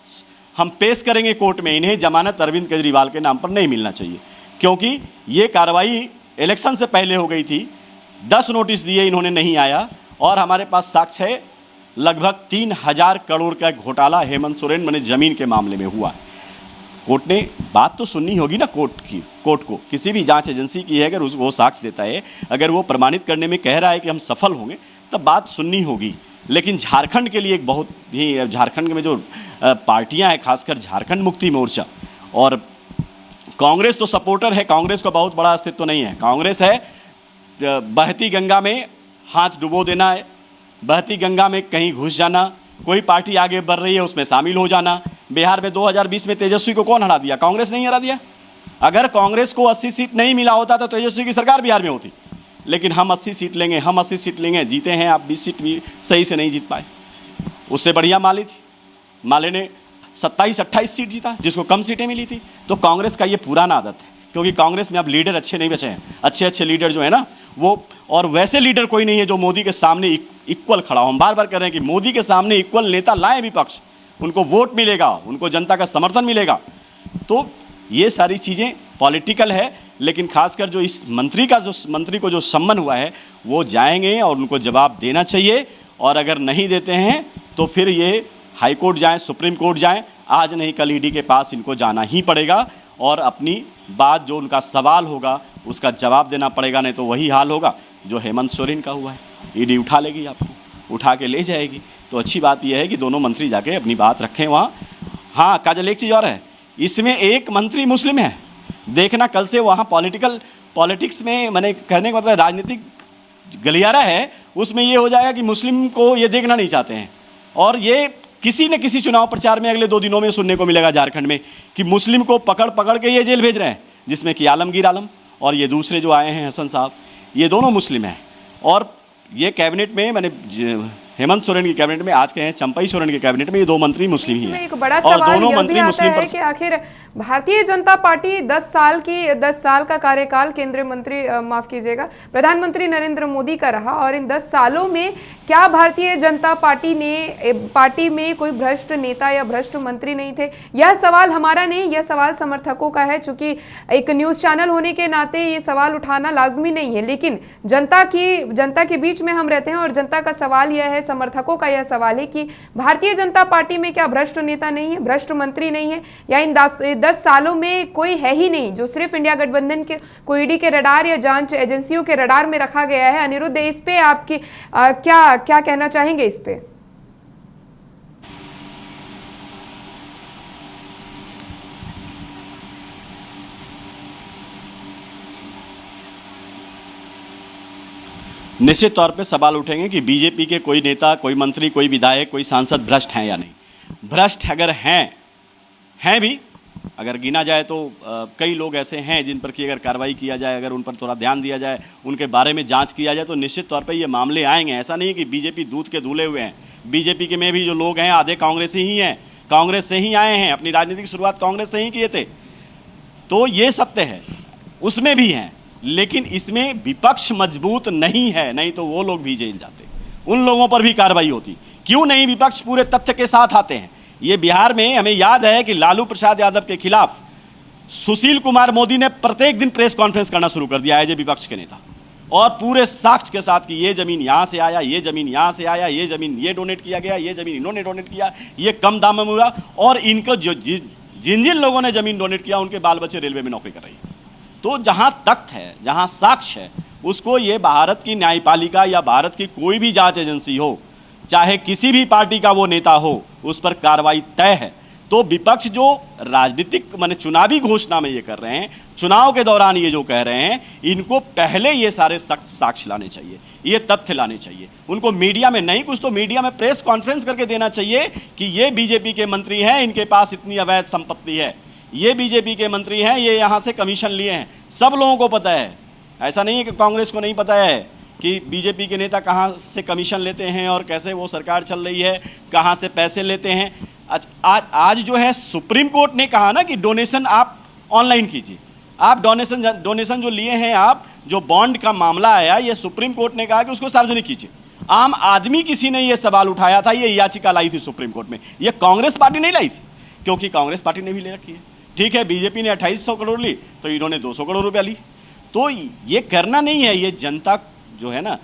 हम पेश करेंगे कोर्ट में, इन्हें जमानत अरविंद केजरीवाल के नाम पर नहीं मिलना चाहिए। क्योंकि ये कार्रवाई इलेक्शन से पहले हो गई थी, 10 नोटिस दिए, इन्होंने नहीं आया, और हमारे पास साक्ष्य है लगभग 3000 करोड़ का घोटाला हेमंत सोरेन मैंने ज़मीन के मामले में हुआ। कोर्ट ने बात तो सुननी होगी ना, कोर्ट को किसी भी जांच एजेंसी की है, अगर वो साक्ष्य देता है, अगर वो प्रमाणित करने में कह रहा है कि हम सफल होंगे, तब बात सुननी होगी। लेकिन झारखंड के लिए एक बहुत ही, झारखंड में जो पार्टियां हैं, खासकर झारखंड मुक्ति मोर्चा और कांग्रेस तो सपोर्टर है, कांग्रेस का बहुत बड़ा अस्तित्व नहीं है। कांग्रेस है बहती गंगा में हाथ डुबो देना है, बहती गंगा में कहीं घुस जाना, कोई पार्टी आगे बढ़ रही है उसमें शामिल हो जाना। बिहार में 2020 में तेजस्वी को कौन हरा दिया? कांग्रेस नहीं हरा दिया। अगर कांग्रेस को 80 सीट नहीं मिला होता तो तेजस्वी की सरकार बिहार में होती। लेकिन हम 80 सीट लेंगे, हम 80 सीट लेंगे, जीते हैं। आप 20 सीट भी सही से नहीं जीत पाए। उससे बढ़िया माले थी, माले ने 27-28 सीट जीता, जिसको कम सीटें मिली थी। तो कांग्रेस का ये पुराना आदत है, क्योंकि कांग्रेस में अब लीडर अच्छे नहीं बचे हैं। अच्छे लीडर जो है ना वो, और वैसे लीडर कोई नहीं है जो मोदी के सामने इक्वल खड़ा हो। हम बार बार कह रहे हैं कि मोदी के सामने इक्वल नेता लाएं विपक्ष, उनको वोट मिलेगा, उनको जनता का समर्थन मिलेगा। तो ये सारी चीज़ें पॉलिटिकल है, लेकिन खासकर जो इस मंत्री को जो सम्मन हुआ है वो जाएंगे और उनको जवाब देना चाहिए। और अगर नहीं देते हैं तो फिर ये हाई कोर्ट जाएं, सुप्रीम कोर्ट जाएं, आज नहीं कल ईडी के पास इनको जाना ही पड़ेगा और अपनी बात, जो उनका सवाल होगा उसका जवाब देना पड़ेगा। नहीं तो वही हाल होगा जो हेमंत सोरेन का हुआ है। ईडी उठा लेगी, आपको उठा के ले जाएगी। तो अच्छी बात यह है कि दोनों मंत्री जाके अपनी बात रखें वहाँ। हाँ काजल, एक चीज़ और है, इसमें एक मंत्री मुस्लिम है। देखना कल से वहाँ पॉलिटिक्स में, मैंने कहने का मतलब राजनीतिक गलियारा है, उसमें ये हो जाएगा कि मुस्लिम को ये देखना नहीं चाहते हैं। और ये किसी न किसी चुनाव प्रचार में अगले 2 दिनों में सुनने को मिलेगा झारखंड में कि मुस्लिम को पकड़ के ये जेल भेज रहे हैं, जिसमें कि आलमगीर आलम और ये दूसरे जो आए हैं हसन साहब, ये दोनों मुस्लिम हैं। और ये कैबिनेट में, मैंने हेमंत सोरेन की कैबिनेट में, आज के हैं चंपई सोरेन के कैबिनेट में, ये 2 मंत्री मुस्लिम ही हैं। एक बड़ा और सवाल दोनों यह मंत्री भी आता मुस्लिम है कि आखिर भारतीय जनता पार्टी 10 साल का कार्यकाल केंद्रीय मंत्री, माफ कीजिएगा, प्रधानमंत्री नरेंद्र मोदी का रहा। और इन 10 सालों में क्या भारतीय जनता पार्टी में कोई भ्रष्ट नेता या भ्रष्ट मंत्री नहीं थे? यह सवाल हमारा नहीं, यह सवाल समर्थकों का है। चूंकि एक न्यूज चैनल होने के नाते ये सवाल उठाना लाजमी नहीं है, लेकिन जनता के बीच में हम रहते हैं और जनता का सवाल यह है, समर्थकों का यह सवाल है कि भारतीय जनता पार्टी में क्या भ्रष्ट नेता नहीं है, भ्रष्ट मंत्री नहीं है, या इन 10 सालों में कोई है ही नहीं जो सिर्फ इंडिया गठबंधन के कोई ईडी के रडार या जांच एजेंसियों के रडार में रखा गया है? अनिरुद्ध, इस पे आपकी क्या कहना चाहेंगे इस पे? निश्चित तौर पे सवाल उठेंगे कि बीजेपी के कोई नेता, कोई मंत्री, कोई विधायक, कोई सांसद भ्रष्ट हैं या नहीं। भ्रष्ट अगर हैं भी, अगर गिना जाए तो कई लोग ऐसे हैं जिन पर कि अगर कार्रवाई किया जाए, अगर उन पर थोड़ा ध्यान दिया जाए, उनके बारे में जांच किया जाए, तो निश्चित तौर पे ये मामले आएंगे। ऐसा नहीं कि बीजेपी दूध के धुले हुए हैं। बीजेपी के में भी जो लोग हैं आधे कांग्रेसी ही हैं, कांग्रेस से ही आए हैं, अपनी राजनीतिक शुरुआत कांग्रेस से ही किए थे। तो ये सत्य है, उसमें भी हैं। लेकिन इसमें विपक्ष मजबूत नहीं है, नहीं तो वो लोग भी जेल जाते, उन लोगों पर भी कार्रवाई होती। क्यों नहीं विपक्ष पूरे तथ्य के साथ आते हैं? ये बिहार में हमें याद है कि लालू प्रसाद यादव के खिलाफ सुशील कुमार मोदी ने प्रत्येक दिन प्रेस कॉन्फ्रेंस करना शुरू कर दिया है, जो विपक्ष के नेता, और पूरे साक्ष्य के साथ कि ये जमीन यहाँ से आया, ये जमीन यहाँ से आया, ये जमीन ये डोनेट किया गया, ये जमीन इन्होंने डोनेट किया, ये कम दाम में हुआ, और इनको जिन लोगों ने जमीन डोनेट किया उनके बाल बच्चे रेलवे में नौकरी कर रही है। तो जहाँ तथ्य है, जहाँ साक्ष्य है, उसको ये भारत की न्यायपालिका या भारत की कोई भी जांच एजेंसी हो, चाहे किसी भी पार्टी का वो नेता हो, उस पर कार्रवाई तय है। तो विपक्ष जो राजनीतिक माने चुनावी घोषणा में ये कर रहे हैं, चुनाव के दौरान ये जो कह रहे हैं, इनको पहले ये सारे साक्ष्य लाने चाहिए, ये तथ्य लाने चाहिए। उनको मीडिया में नहीं, कुछ तो मीडिया में प्रेस कॉन्फ्रेंस करके देना चाहिए कि ये बीजेपी के मंत्री हैं, इनके पास इतनी अवैध संपत्ति है, ये बीजेपी के मंत्री हैं, ये यहाँ से कमीशन लिए हैं। सब लोगों को पता है। ऐसा नहीं है कि कांग्रेस को नहीं पता है कि बीजेपी के नेता कहाँ से कमीशन लेते हैं और कैसे वो सरकार चल रही है, कहाँ से पैसे लेते हैं। आज जो है सुप्रीम कोर्ट ने कहा ना कि डोनेशन आप ऑनलाइन कीजिए। आप डोनेशन जो लिए हैं, आप जो बॉन्ड का मामला आया, ये सुप्रीम कोर्ट ने कहा कि उसको सार्वजनिक कीजिए। आम आदमी किसी ने ये सवाल उठाया था, ये याचिका लाई थी सुप्रीम कोर्ट में। ये कांग्रेस पार्टी नहीं लाई थी, क्योंकि कांग्रेस पार्टी ने भी ले रखी है। ठीक है, बीजेपी ने 2800 करोड़ ली तो इन्होंने 200 करोड़ रुपया ली। तो ये करना नहीं है। ये जनता जो है ना,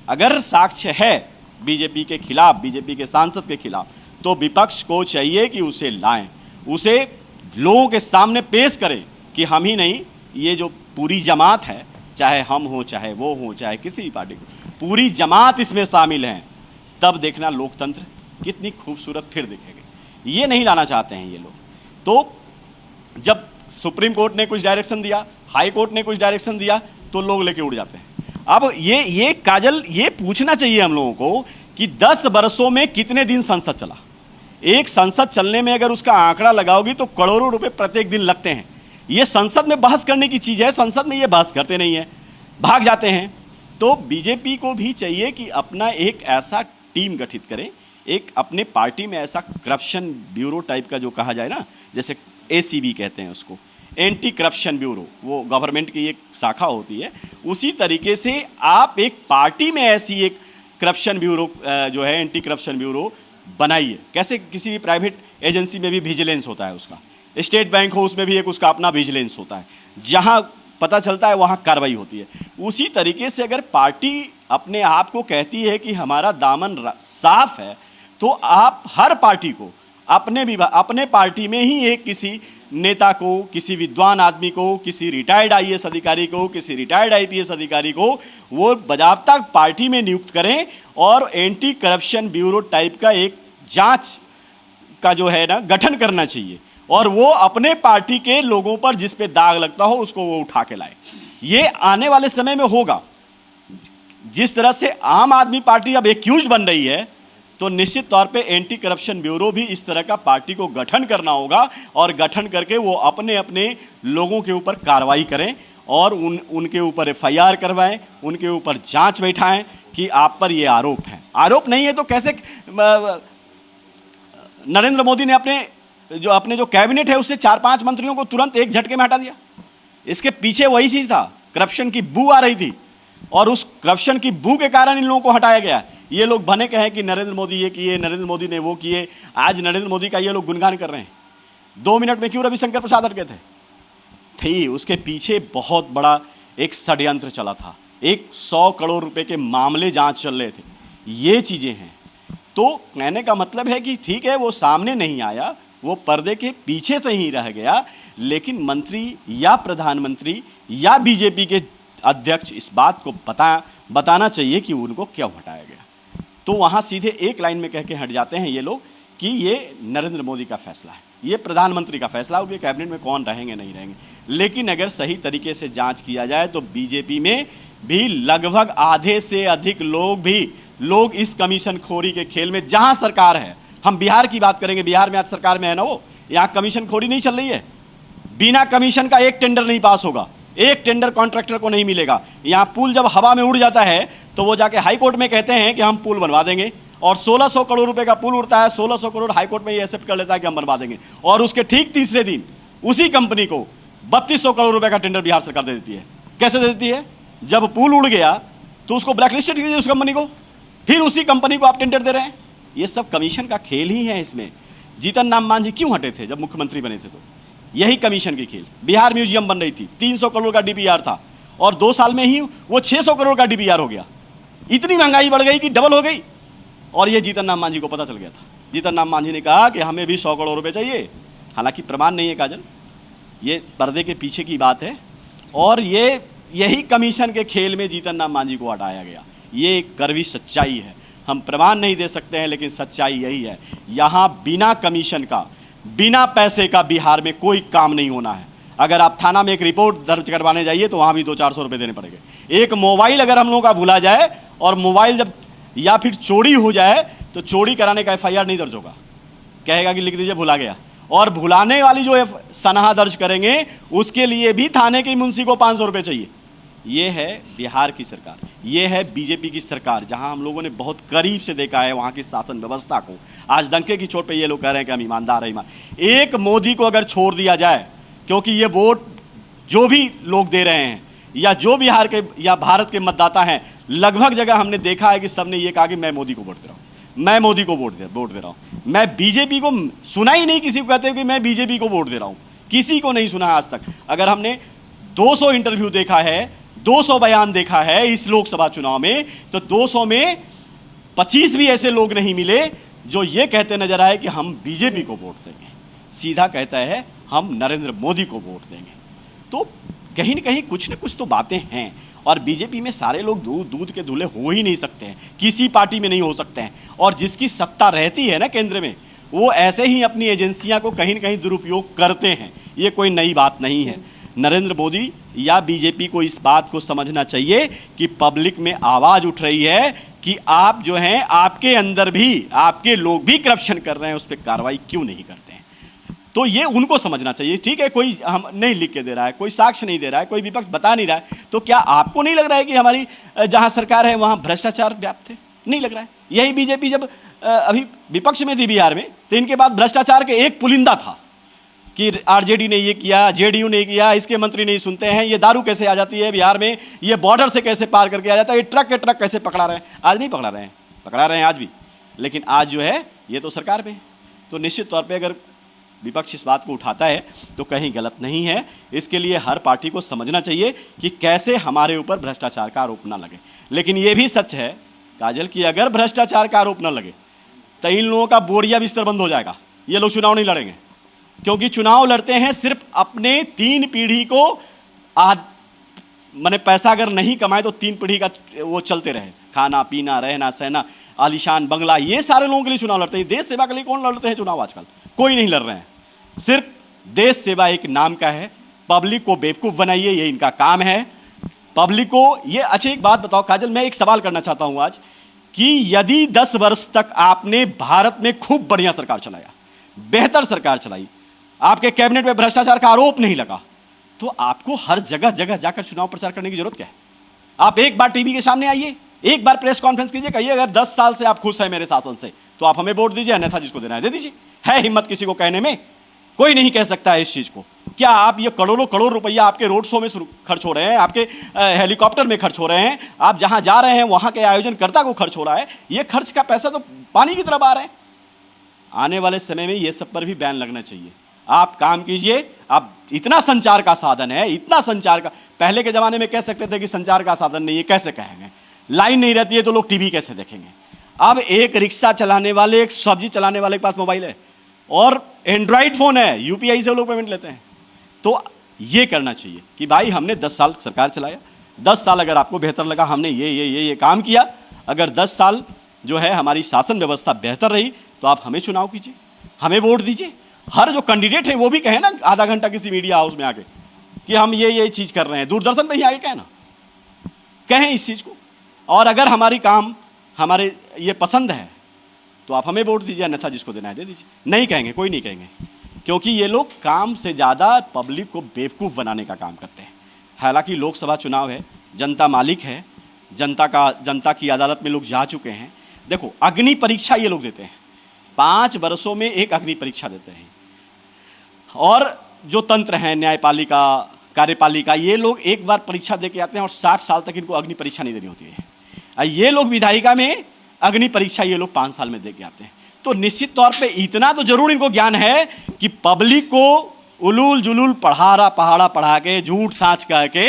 अगर साक्ष्य है बीजेपी के खिलाफ, बीजेपी के सांसद के खिलाफ, तो विपक्ष को चाहिए कि उसे लाएं, उसे लोगों के सामने पेश करें कि हम ही नहीं, ये जो पूरी जमात है, चाहे हम हो, चाहे वो हो, चाहे किसी भी पार्टी को, पूरी जमात इसमें शामिल हैं। तब देखना लोकतंत्र कितनी खूबसूरत फिर दिखेगी। ये नहीं लाना चाहते हैं ये लोग। तो जब सुप्रीम कोर्ट ने कुछ डायरेक्शन दिया, हाई कोर्ट ने कुछ डायरेक्शन दिया, तो लोग लेके उड़ जाते हैं। अब ये काजल, ये पूछना चाहिए हम लोगों को कि 10 वर्षों में कितने दिन संसद चला। एक संसद चलने में अगर उसका आंकड़ा लगाओगी तो करोड़ों रुपए प्रत्येक दिन लगते हैं। ये संसद में बहस करने की चीज़ है, संसद में ये बहस करते नहीं है, भाग जाते हैं। तो बीजेपी को भी चाहिए कि अपना एक ऐसा टीम गठित करें, एक अपने पार्टी में ऐसा करप्शन ब्यूरो टाइप का जो कहा जाए ना, जैसे ACB कहते हैं उसको, एंटी करप्शन ब्यूरो, वो गवर्नमेंट की एक शाखा होती है। उसी तरीके से आप एक पार्टी में ऐसी एक करप्शन ब्यूरो जो है, एंटी करप्शन ब्यूरो बनाइए। कैसे किसी भी प्राइवेट एजेंसी में भी विजिलेंस होता है उसका, स्टेट बैंक हो उसमें भी एक उसका अपना विजिलेंस होता है, जहां पता चलता है वहां कार्रवाई होती है। उसी तरीके से अगर पार्टी अपने आप को कहती है कि हमारा दामन साफ है, तो आप हर पार्टी को अपने पार्टी में ही एक किसी नेता को, किसी विद्वान आदमी को, किसी रिटायर्ड IAS अधिकारी को, किसी रिटायर्ड IPS अधिकारी को वो बजाबता पार्टी में नियुक्त करें और एंटी करप्शन ब्यूरो टाइप का एक जांच का जो है ना गठन करना चाहिए, और वो अपने पार्टी के लोगों पर जिस पे दाग लगता हो उसको वो उठा के लाए। ये आने वाले समय में होगा। जिस तरह से आम आदमी पार्टी अब एक्यूज बन रही है, तो निश्चित तौर पे एंटी करप्शन ब्यूरो भी इस तरह का पार्टी को गठन करना होगा, और गठन करके वो अपने अपने लोगों के ऊपर कार्रवाई करें और उनके ऊपर FIR करवाएं, उनके ऊपर जांच बैठाएं कि आप पर ये आरोप है। आरोप नहीं है तो कैसे नरेंद्र मोदी ने अपने जो कैबिनेट है उससे 4-5 मंत्रियों को तुरंत एक झटके में हटा दिया। इसके पीछे वही चीज था, करप्शन की बू आ रही थी, और उस करप्शन की बू के कारण इन लोगों को हटाया गया। ये लोग बने कहे कि नरेंद्र मोदी ये किए, नरेंद्र मोदी ने वो किए। आज नरेंद्र मोदी का ये लोग गुणगान कर रहे हैं। 2 मिनट में क्यों रविशंकर प्रसाद हट गए थे? उसके पीछे बहुत बड़ा एक षड्यंत्र चला था। 100 करोड़ रुपए के मामले जांच चल रहे थे। ये चीजें हैं। तो कहने का मतलब है कि ठीक है, वो सामने नहीं आया, वो पर्दे के पीछे से ही रह गया, लेकिन मंत्री या प्रधानमंत्री या बीजेपी के अध्यक्ष इस बात को बताना चाहिए कि उनको क्यों हटाया गया। तो वहाँ सीधे एक लाइन में कह के हट जाते हैं ये लोग कि ये नरेंद्र मोदी का फैसला है, ये प्रधानमंत्री का फैसला है, उनके कैबिनेट में कौन रहेंगे नहीं रहेंगे। लेकिन अगर सही तरीके से जांच किया जाए तो बीजेपी में भी लगभग आधे से अधिक लोग इस कमीशन खोरी के खेल में, जहाँ सरकार है, हम बिहार की बात करेंगे, बिहार में आज सरकार में है ना, वो यहाँ कमीशन खोरी नहीं चल रही है। बिना कमीशन का एक टेंडर नहीं पास होगा, एक टेंडर कॉन्ट्रैक्टर को नहीं मिलेगा। यहाँ पुल जब हवा में उड़ जाता है तो वो जाके हाई कोर्ट में कहते हैं कि हम पुल बनवा देंगे, और 1600 करोड़ रुपए का पुल उड़ता है, 1600 करोड़ हाई कोर्ट में ये एक्सेप्ट कर लेता है कि हम बनवा देंगे, और उसके ठीक तीसरे दिन उसी कंपनी को 3200 करोड़ रुपए का टेंडर बिहार सरकार दे देती है। कैसे दे देती है? जब पुल उड़ गया तो उसको ब्लैकलिस्टेड कीजिए उस कंपनी को, फिर उसी कंपनी को आप टेंडर दे रहे हैं। ये सब कमीशन का खेल ही है। इसमें जीतन राम मांझी क्यों हटे थे जब मुख्यमंत्री बने थे? तो यही कमीशन की खेल। बिहार म्यूजियम बन रही थी, 300 करोड़ का DPR था, और 2 साल में ही वो 600 करोड़ का DPR हो गया। इतनी महंगाई बढ़ गई कि डबल हो गई, और ये जीतन राम मांझी को पता चल गया था। जीतन राम मांझी ने कहा कि हमें भी 100 करोड़ रुपए चाहिए। हालांकि प्रमाण नहीं है काजल, ये पर्दे के पीछे की बात है, और यही कमीशन के खेल में जीतन राम मांझी को हटाया गया। ये एक कड़वी सच्चाई है। हम प्रमाण नहीं दे सकते हैं, लेकिन सच्चाई यही है। यहाँ बिना कमीशन का, बिना पैसे का बिहार में कोई काम नहीं होना है। अगर आप थाना में एक रिपोर्ट दर्ज करवाने जाइए तो वहाँ भी 200-400 रुपये देने पड़ेंगे। एक मोबाइल अगर हम लोगों का भुला जाए, और मोबाइल जब या फिर चोरी हो जाए, तो चोरी कराने का FIR नहीं दर्ज होगा, कहेगा कि लिख दीजिए भुला गया। और भुलाने वाली जो सनहा दर्ज करेंगे उसके लिए भी थाने के मुंशी को 500 रुपये चाहिए। ये है बिहार की सरकार, ये है बीजेपी की सरकार, जहां हम लोगों ने बहुत करीब से देखा है वहां की शासन व्यवस्था को। आज डंके की चोट पे ये लोग कह रहे हैं कि हम ईमानदार हैं। एक मोदी को अगर छोड़ दिया जाए, क्योंकि ये वोट जो भी लोग दे रहे हैं, या जो बिहार के या भारत के मतदाता हैं, लगभग जगह हमने देखा है कि सबने ये कहा कि मैं मोदी को वोट दे रहा हूँ, मैं मोदी को वोट दे रहा हूँ। मैं बीजेपी को सुना ही नहीं किसी को कहते हुए कि मैं बीजेपी को वोट दे रहा हूँ, किसी को नहीं सुना आज तक। अगर हमने 200 इंटरव्यू देखा है, 200 बयान देखा है इस लोकसभा चुनाव में, तो 200 में 25 भी ऐसे लोग नहीं मिले जो ये कहते नजर आए कि हम बीजेपी को वोट देंगे। सीधा कहता है हम नरेंद्र मोदी को वोट देंगे। तो कहीं न कहीं कुछ न कुछ तो बातें हैं, और बीजेपी में सारे लोग दूध के धुले हो ही नहीं सकते हैं, किसी पार्टी में नहीं हो सकते हैं। और जिसकी सत्ता रहती है ना केंद्र में, वो ऐसे ही अपनी एजेंसियां को कहीं न कहीं दुरुपयोग करते हैं। ये कोई नई बात नहीं है। नरेंद्र मोदी या बीजेपी को इस बात को समझना चाहिए कि पब्लिक में आवाज़ उठ रही है कि आप जो हैं, आपके अंदर भी आपके लोग भी करप्शन कर रहे हैं, उस पर कार्रवाई क्यों नहीं करते हैं? तो ये उनको समझना चाहिए। ठीक है, कोई हम नहीं लिख के दे रहा है, कोई साक्ष्य नहीं दे रहा है, कोई विपक्ष बता नहीं रहा है, तो क्या आपको नहीं लग रहा है कि हमारी जहां सरकार है वहां भ्रष्टाचार व्याप्त है? नहीं लग रहा है। यही बीजेपी जब अभी विपक्ष में थी बिहार में, तो इनके बाद भ्रष्टाचार के एक पुलिंदा था कि आरजेडी ने ये किया, जेडीयू ने किया, इसके मंत्री नहीं सुनते हैं, ये दारू कैसे आ जाती है बिहार में, ये बॉर्डर से कैसे पार करके आ जाता है, ये ट्रक के ट्रक कैसे पकड़ा रहे हैं। आज नहीं पकड़ा रहे हैं, पकड़ा रहे हैं आज भी, लेकिन आज जो है ये तो सरकार में है। तो निश्चित तौर पर अगर विपक्ष इस बात को उठाता है तो कहीं गलत नहीं है। इसके लिए हर पार्टी को समझना चाहिए कि कैसे हमारे ऊपर भ्रष्टाचार का आरोप ना लगे। लेकिन ये भी सच है काजल कि अगर भ्रष्टाचार का आरोप ना लगे तो इन लोगों का बोरिया बिस्तर बंद हो जाएगा, ये लोग चुनाव नहीं लड़ेंगे। क्योंकि चुनाव लड़ते हैं सिर्फ अपने 3 पीढ़ी को माने पैसा अगर नहीं कमाए तो 3 पीढ़ी का वो चलते रहे, खाना पीना रहना सहना आलीशान बंगला, ये सारे लोगों के लिए चुनाव लड़ते हैं। देश सेवा के लिए कौन लड़ते हैं चुनाव? आजकल कोई नहीं लड़ रहे हैं। सिर्फ देश सेवा एक नाम का है, पब्लिक को बेवकूफ़ बनाइए, ये इनका काम है। पब्लिक को ये अच्छा एक बात बताओ काजल, मैं एक सवाल करना चाहता हूं आज कि यदि 10 वर्ष तक आपने भारत में खूब बढ़िया सरकार चलाया, बेहतर सरकार चलाई, आपके कैबिनेट में भ्रष्टाचार का आरोप नहीं लगा, तो आपको हर जगह जगह जाकर चुनाव प्रचार करने की जरूरत क्या है? आप एक बार टीवी के सामने आइए, एक बार प्रेस कॉन्फ्रेंस कीजिए, कहिए अगर 10 साल से आप खुश हैं मेरे शासन से तो आप हमें वोट दीजिए, अन्यथा जिसको देना है दे दीजिए। है हिम्मत किसी को कहने में? कोई नहीं कह सकता है इस चीज को। क्या आप ये करोड़ों करोड़ रुपया आपके रोड शो में खर्च हो रहे हैं, आपके हेलीकॉप्टर में खर्च हो रहे हैं, आप जहां जा रहे हैं वहां के आयोजनकर्ता को खर्च हो रहा है, ये खर्च का पैसा तो पानी की तरह आ रहा है। आने वाले समय में ये सब पर भी बैन लगना चाहिए। आप काम कीजिए, आप इतना संचार का साधन है, इतना संचार का, पहले के जमाने में कह सकते थे कि संचार का साधन नहीं है, कैसे कहेंगे? लाइन नहीं रहती है तो लोग टीवी कैसे देखेंगे? अब एक रिक्शा चलाने वाले, एक सब्जी चलाने वाले के पास मोबाइल है और एंड्रॉइड फोन है, यूपीआई से लोग पेमेंट लेते हैं। तो ये करना चाहिए कि भाई हमने 10 साल सरकार चलाया, 10 साल अगर आपको बेहतर लगा, हमने ये काम किया, अगर 10 साल जो है हमारी शासन व्यवस्था बेहतर रही तो आप हमें चुनाव कीजिए, हमें वोट दीजिए। हर जो कैंडिडेट है वो भी कहे ना आधा घंटा किसी मीडिया हाउस में आके कि हम ये चीज़ कर रहे हैं, दूरदर्शन पे ही आगे कहे ना, कहें इस चीज़ को। और अगर हमारी काम हमारे ये पसंद है तो आप हमें वोट दीजिए, अन्यथा जिसको देना है दे दीजिए। नहीं कहेंगे, कोई नहीं कहेंगे, क्योंकि ये लोग काम से ज़्यादा पब्लिक को बेवकूफ़ बनाने का काम करते हैं। हालांकि लोकसभा चुनाव है, जनता मालिक है, जनता की अदालत में लोग जा चुके हैं। देखो अग्नि परीक्षा ये लोग देते हैं, 5 वर्षों में एक अग्नि परीक्षा देते हैं। और जो तंत्र हैं, न्यायपालिका, कार्यपालिका, ये लोग एक बार परीक्षा दे के आते हैं और 60 साल तक इनको अग्नि परीक्षा नहीं देनी होती है। ये लोग विधायिका में अग्नि परीक्षा ये लोग 5 साल में दे के आते हैं। तो निश्चित तौर पे इतना तो जरूर इनको ज्ञान है कि पब्लिक को उलूल जुलूल पहाड़ा पढ़ा के झूठ साँच कह के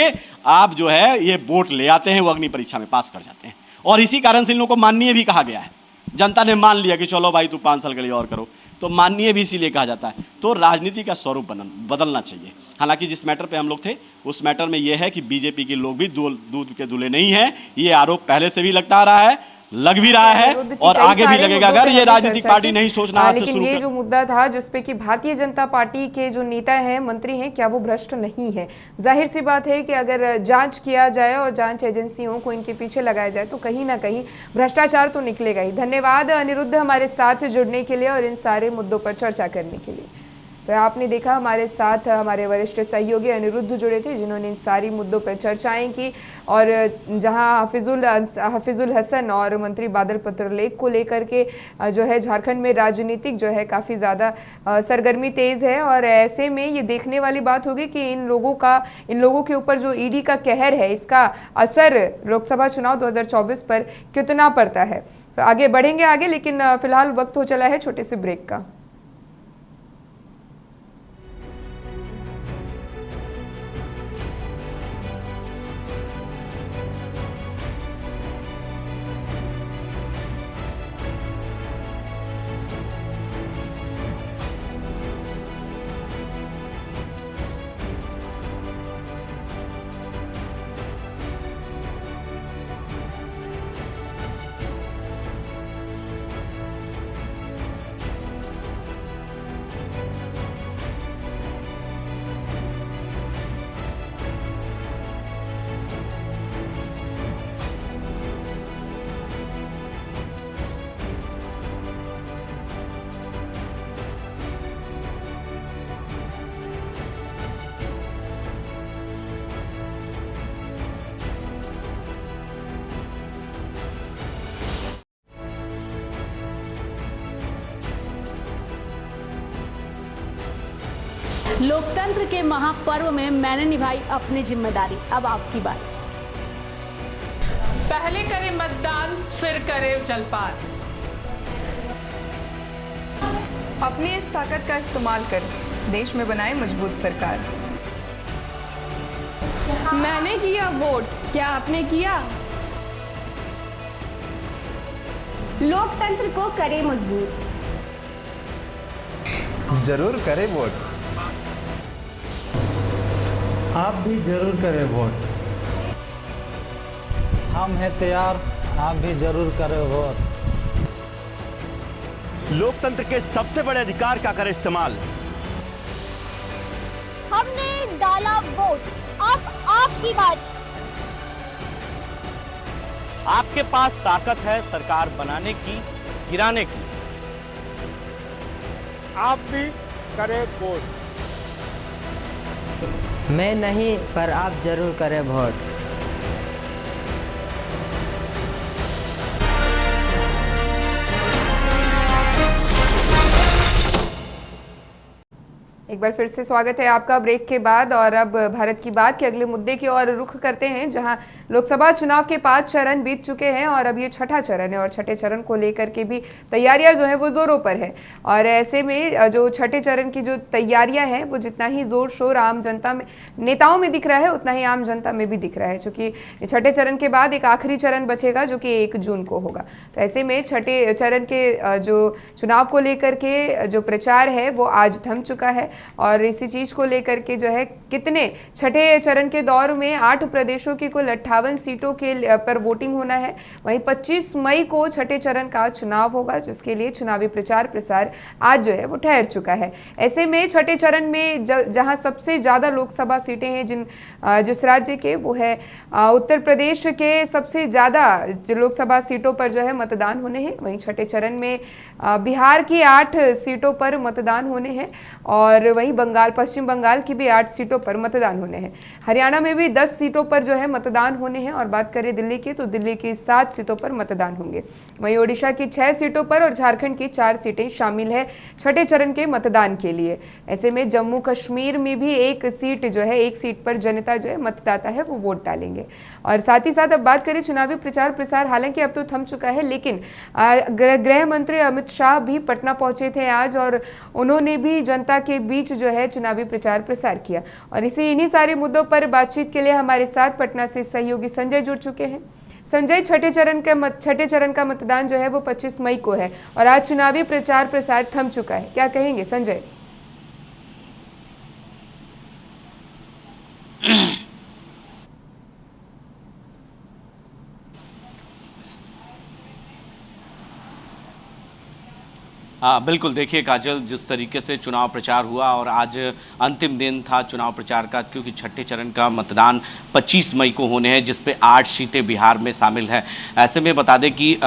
आप जो है ये वोट ले आते हैं, वो अग्नि परीक्षा में पास कर जाते हैं। और इसी कारण से इन लोगों को माननीय भी कहा गया है। जनता ने मान लिया कि चलो भाई तू 5 साल के लिए और करो, तो माननीय भी इसीलिए कहा जाता है। तो राजनीति का स्वरूप बदलना चाहिए। हालांकि जिस मैटर पे हम लोग थे उस मैटर में यह है कि बीजेपी के लोग भी दूध के दूल्हे नहीं हैं। ये आरोप पहले से भी लगता आ रहा है, लग भी रहा है और आगे भी लगेगा अगर ये राजनीतिक पार्टी नहीं सोचना है। लेकिन ये जो मुद्दा था जिसपे कि भारतीय जनता पार्टी के जो नेता हैं, मंत्री हैं, क्या वो भ्रष्ट नहीं है? जाहिर सी बात है कि अगर जांच किया जाए और जांच एजेंसियों को इनके पीछे लगाया जाए तो कहीं ना कहीं भ्रष्टाचार तो निकलेगा ही। धन्यवाद अनिरुद्ध हमारे साथ जुड़ने के लिए और इन सारे मुद्दों पर चर्चा करने के लिए। तो आपने देखा हमारे साथ हमारे वरिष्ठ सहयोगी अनिरुद्ध जुड़े थे जिन्होंने इन सारी मुद्दों पर चर्चाएं की। और जहां हफीजुल हसन और मंत्री बादल पत्रलेख को लेकर के जो है झारखंड में राजनीतिक जो है काफ़ी ज़्यादा सरगर्मी तेज़ है। और ऐसे में ये देखने वाली बात होगी कि इन लोगों के ऊपर जो ईडी का कहर है, इसका असर लोकसभा चुनाव 2024 पर कितना पड़ता है। आगे बढ़ेंगे आगे, लेकिन फिलहाल वक्त हो चला है छोटे से ब्रेक का। लोकतंत्र के महापर्व में मैंने निभाई अपनी जिम्मेदारी। अब आपकी बारी। पहले करे मतदान, फिर करे जलपान। अपनी इस ताकत का इस्तेमाल कर देश में बनाए मजबूत सरकार। मैंने किया वोट, क्या आपने किया? लोकतंत्र को करे मजबूत। जरूर करें वोट। आप भी जरूर करें वोट। हम हैं तैयार, आप भी जरूर करें वोट। लोकतंत्र के सबसे बड़े अधिकार का करें इस्तेमाल। हमने डाला वोट, अब आपकी बारी। आपके पास ताकत है सरकार बनाने की, गिराने की। आप भी करें वोट। मैं नहीं, पर आप जरूर करें वोट। एक बार फिर से स्वागत है आपका ब्रेक के बाद। और अब भारत की बात के अगले मुद्दे की ओर रुख करते हैं, जहां लोकसभा चुनाव के 5 चरण बीत चुके हैं और अब ये छठा चरण है और छठे चरण को लेकर के भी तैयारियां जो है वो जोरों पर है। और ऐसे में जो छठे चरण की जो तैयारियां हैं वो जितना ही जोर शोर आम जनता में, नेताओं में दिख रहा है, उतना ही आम जनता में भी दिख रहा है, क्योंकि छठे चरण के बाद एक आखिरी चरण बचेगा जो कि 1 जून को होगा। तो ऐसे में छठे चरण के जो चुनाव को लेकर के जो प्रचार है वो आज थम चुका है। और इसी चीज को लेकर के जो है कितने छठे चरण के दौर में 8 प्रदेशों की कुल 58 सीटों के पर वोटिंग होना है। वहीं 25 मई को छठे चरण का चुनाव होगा, जिसके लिए चुनावी प्रचार प्रसार आज जो है वो ठहर चुका है। ऐसे में छठे चरण में जहां सबसे ज्यादा लोकसभा सीटें हैं जिस राज्य के, वो है उत्तर प्रदेश के सबसे ज्यादा लोकसभा सीटों पर जो है मतदान होने हैं। वहीं छठे चरण में बिहार की 8 सीटों पर मतदान होने हैं और वहीं पश्चिम बंगाल की भी 8 सीटों पर मतदान होने हैं। हरियाणा में भी 10 सीटों पर जो है मतदान होने हैं और बात करें दिल्ली की, तो दिल्ली की 7 सीटों पर मतदान होंगे। वहीं ओडिशा की 6 सीटों पर और झारखंड की 4 सीटें शामिल है छठे चरण के मतदान के लिए। ऐसे में जम्मू कश्मीर में भी 1 सीट जो है, 1 सीट पर जनता जो है, मतदाता है, वो वोट डालेंगे। और साथ ही साथ अब बात करें चुनावी प्रचार प्रसार, हालांकि अब तो थम चुका है, लेकिन गृह मंत्री अमित शाह भी पटना पहुंचे थे आज और उन्होंने भी जनता के बीच जो है चुनावी प्रचार प्रसार किया। और इन्हीं सारे मुद्दों पर बातचीत के लिए हमारे साथ पटना से सहयोगी संजय जुड़ चुके हैं। संजय, छठे चरण का मतदान जो है वो 25 मई को है और आज चुनावी प्रचार प्रसार थम चुका है, क्या कहेंगे संजय? हाँ बिल्कुल, देखिए काजल, जिस तरीके से चुनाव प्रचार हुआ और आज अंतिम दिन था चुनाव प्रचार का, क्योंकि छठे चरण का मतदान 25 मई को होने हैं, जिस पे 8 सीटें बिहार में शामिल है। ऐसे में बता दें कि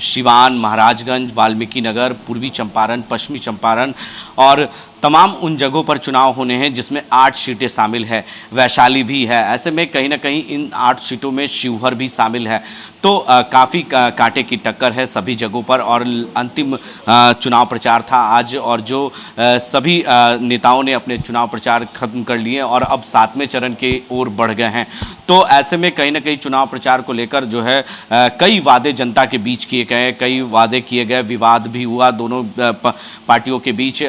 सिवान, महाराजगंज, वाल्मीकि नगर, पूर्वी चंपारण, पश्चिमी चंपारण और तमाम उन जगहों पर चुनाव होने हैं जिसमें 8 सीटें शामिल है। वैशाली भी है। ऐसे में कहीं ना कहीं इन 8 सीटों में शिवहर भी शामिल है। तो काफ़ी कांटे की टक्कर है सभी जगहों पर और अंतिम चुनाव प्रचार था आज और जो सभी नेताओं ने अपने चुनाव प्रचार खत्म कर लिए और अब 7वें चरण के ओर बढ़ गए हैं। तो ऐसे में कहीं ना कहीं चुनाव प्रचार को लेकर जो है कई वादे जनता के बीच किए गए, कई वादे किए गए, विवाद भी हुआ दोनों पार्टियों के बीच।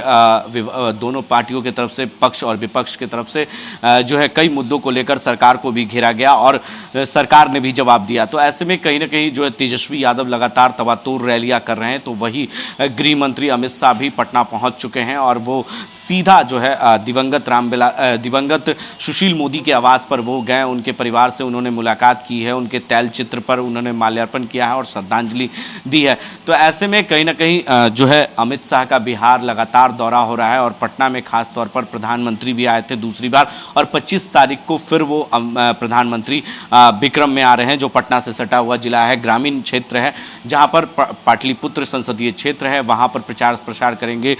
दोनों पार्टियों की तरफ से, पक्ष और विपक्ष की तरफ से जो है कई मुद्दों को लेकर सरकार को भी घेरा गया और सरकार ने भी जवाब दिया। तो ऐसे में कहीं ना कहीं जो है तेजस्वी यादव लगातार तबातोर रैलियां कर रहे हैं। तो वही गृह मंत्री अमित शाह भी पटना पहुंच चुके हैं और वो सीधा जो है दिवंगत सुशील मोदी के आवास पर वो गए, उनके परिवार से उन्होंने मुलाकात की है, उनके तैल चित्र पर उन्होंने माल्यार्पण किया है और श्रद्धांजलि दी है। तो ऐसे में कहीं ना कहीं जो है अमित शाह का बिहार लगातार दौरा हो रहा है और पटना में खास तौर पर प्रधानमंत्री भी आए थे दूसरी बार और 25 तारीख को फिर वो प्रधानमंत्री विक्रम में आ रहे हैं, जो पटना से सटा हुआ जिला है, ग्रामीण क्षेत्र है, जहां पर पाटलिपुत्र संसदीय क्षेत्र है, वहां पर प्रचार प्रसार करेंगे,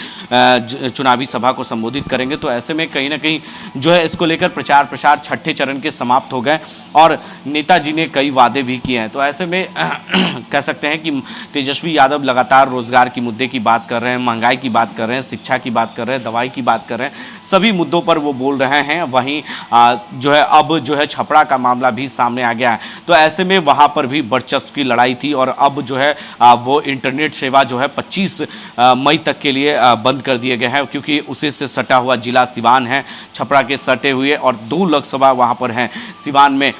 चुनावी सभा को संबोधित करेंगे। तो ऐसे में कहीं ना कहीं जो है इसको लेकर प्रचार प्रसार छठे चरण के समाप्त हो गए और नेताजी ने कई वादे भी किए हैं। तो ऐसे में कह सकते हैं कि तेजस्वी यादव लगातार रोजगार की मुद्दे की बात कर रहे हैं, महंगाई की बात कर रहे हैं, शिक्षा की बात कर रहे हैं, हैं, दवाई की बात कर रहे हैं, सभी मुद्दों पर वो बोल रहे हैं। वहीं जो है अब जो है छपरा का मामला भी सामने आ गया है, तो ऐसे में वहाँ पर भी वर्चस्व की लड़ाई थी और अब जो है वो इंटरनेट सेवा जो है 25 मई तक के लिए बंद कर दिए गए हैं, क्योंकि उसी से सटा हुआ जिला सिवान है, छपरा के सटे हुए, और 2 लोकसभा वहाँ पर हैं सिवान में,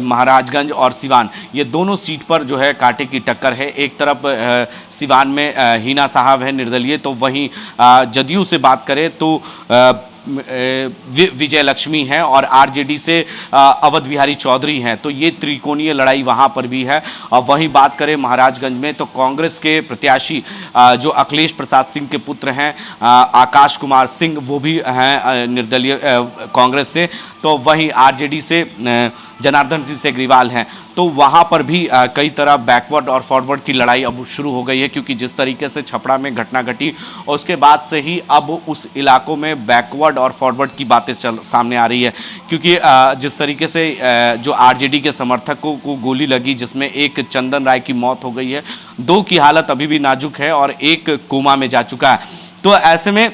महाराजगंज और सिवान, ये दोनों सीट पर जो है कांटे की टक्कर है। एक तरफ सिवान में हिना साहब है निर्दलीय, तो वहीं जदयू से बात करें तो विजय लक्ष्मी हैं और आरजेडी से अवध बिहारी चौधरी हैं, तो ये त्रिकोणीय लड़ाई वहाँ पर भी है। और वहीं बात करें महाराजगंज में तो कांग्रेस के प्रत्याशी जो अखिलेश प्रसाद सिंह के पुत्र हैं आकाश कुमार सिंह, वो भी हैं निर्दलीय कांग्रेस से, तो वहीं आरजेडी से जनार्दन सिंह सेग्रीवाल हैं, तो वहाँ पर भी कई तरह बैकवर्ड और फॉरवर्ड की लड़ाई अब शुरू हो गई है, क्योंकि जिस तरीके से छपरा में घटना घटी और उसके बाद से ही अब उस इलाकों में बैकवर्ड और फॉरवर्ड की बातें सामने आ रही है, क्योंकि जिस तरीके से जो आरजेडी के समर्थकों को गोली लगी, जिसमें एक चंदन राय की मौत हो गई है, 2 की हालत अभी भी नाजुक है और एक कोमा में जा चुका है। तो ऐसे में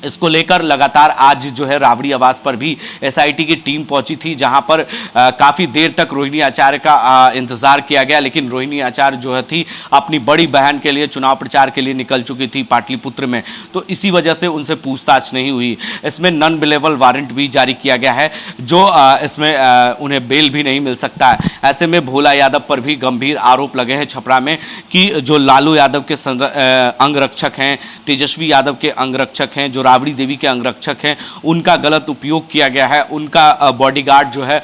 इसको लेकर लगातार आज जो है रावड़ी आवास पर भी एसआईटी की टीम पहुंची थी, जहां पर काफ़ी देर तक रोहिणी आचार्य का इंतजार किया गया, लेकिन रोहिणी आचार्य जो है थी अपनी बड़ी बहन के लिए चुनाव प्रचार के लिए निकल चुकी थी पाटलिपुत्र में, तो इसी वजह से उनसे पूछताछ नहीं हुई। इसमें नॉन बेलेबल वारंट भी जारी किया गया है, जो इसमें उन्हें बेल भी नहीं मिल सकता है। ऐसे में भोला यादव पर भी गंभीर आरोप लगे हैं छपरा में कि जो लालू यादव के अंगरक्षक हैं, तेजस्वी यादव के अंगरक्षक हैं, जो राबड़ी देवी के अंगरक्षक हैं, उनका गलत उपयोग किया गया है, उनका बॉडीगार्ड जो है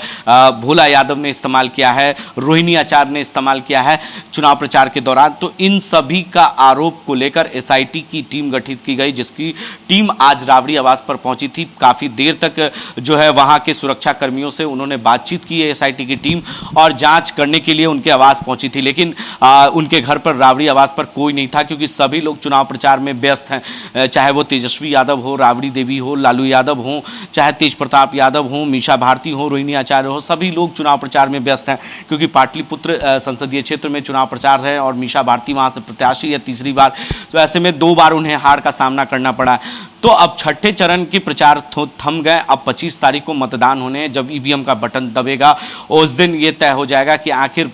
भोला यादव ने इस्तेमाल किया है, रोहिणी आचार्य ने इस्तेमाल किया है चुनाव प्रचार के दौरान। तो इन सभी का आरोप को लेकर एसआईटी की टीम गठित की गई, जिसकी टीम आज राबड़ी आवास पर पहुंची थी। काफ़ी देर तक जो है वहां के सुरक्षा कर्मियों से उन्होंने बातचीत की है एसआईटी की टीम, और जांच करने के लिए उनके आवास पहुंची थी, लेकिन उनके घर पर राबड़ी आवास पर कोई नहीं था, क्योंकि सभी लोग चुनाव प्रचार में व्यस्त हैं, चाहे वो तेजस्वी यादव हो, राबड़ी देवी हो, लालू यादव हो, चाहे तेज प्रताप यादव हो, मीशा भारती हो, रोहिणी आचार्य हो, सभी लोग चुनाव प्रचार में व्यस्त हैं, क्योंकि पाटलिपुत्र संसदीय क्षेत्र में चुनाव प्रचार है और मीशा भारती वहां से प्रत्याशी है तीसरी बार, तो ऐसे में 2 बार उन्हें हार का सामना करना पड़ा। तो अब छठे चरण की प्रचार थम गए। अब 25 तारीख को मतदान होने हैं, जब ईवीएम का बटन दबेगा उस दिन ये तय हो जाएगा कि आखिर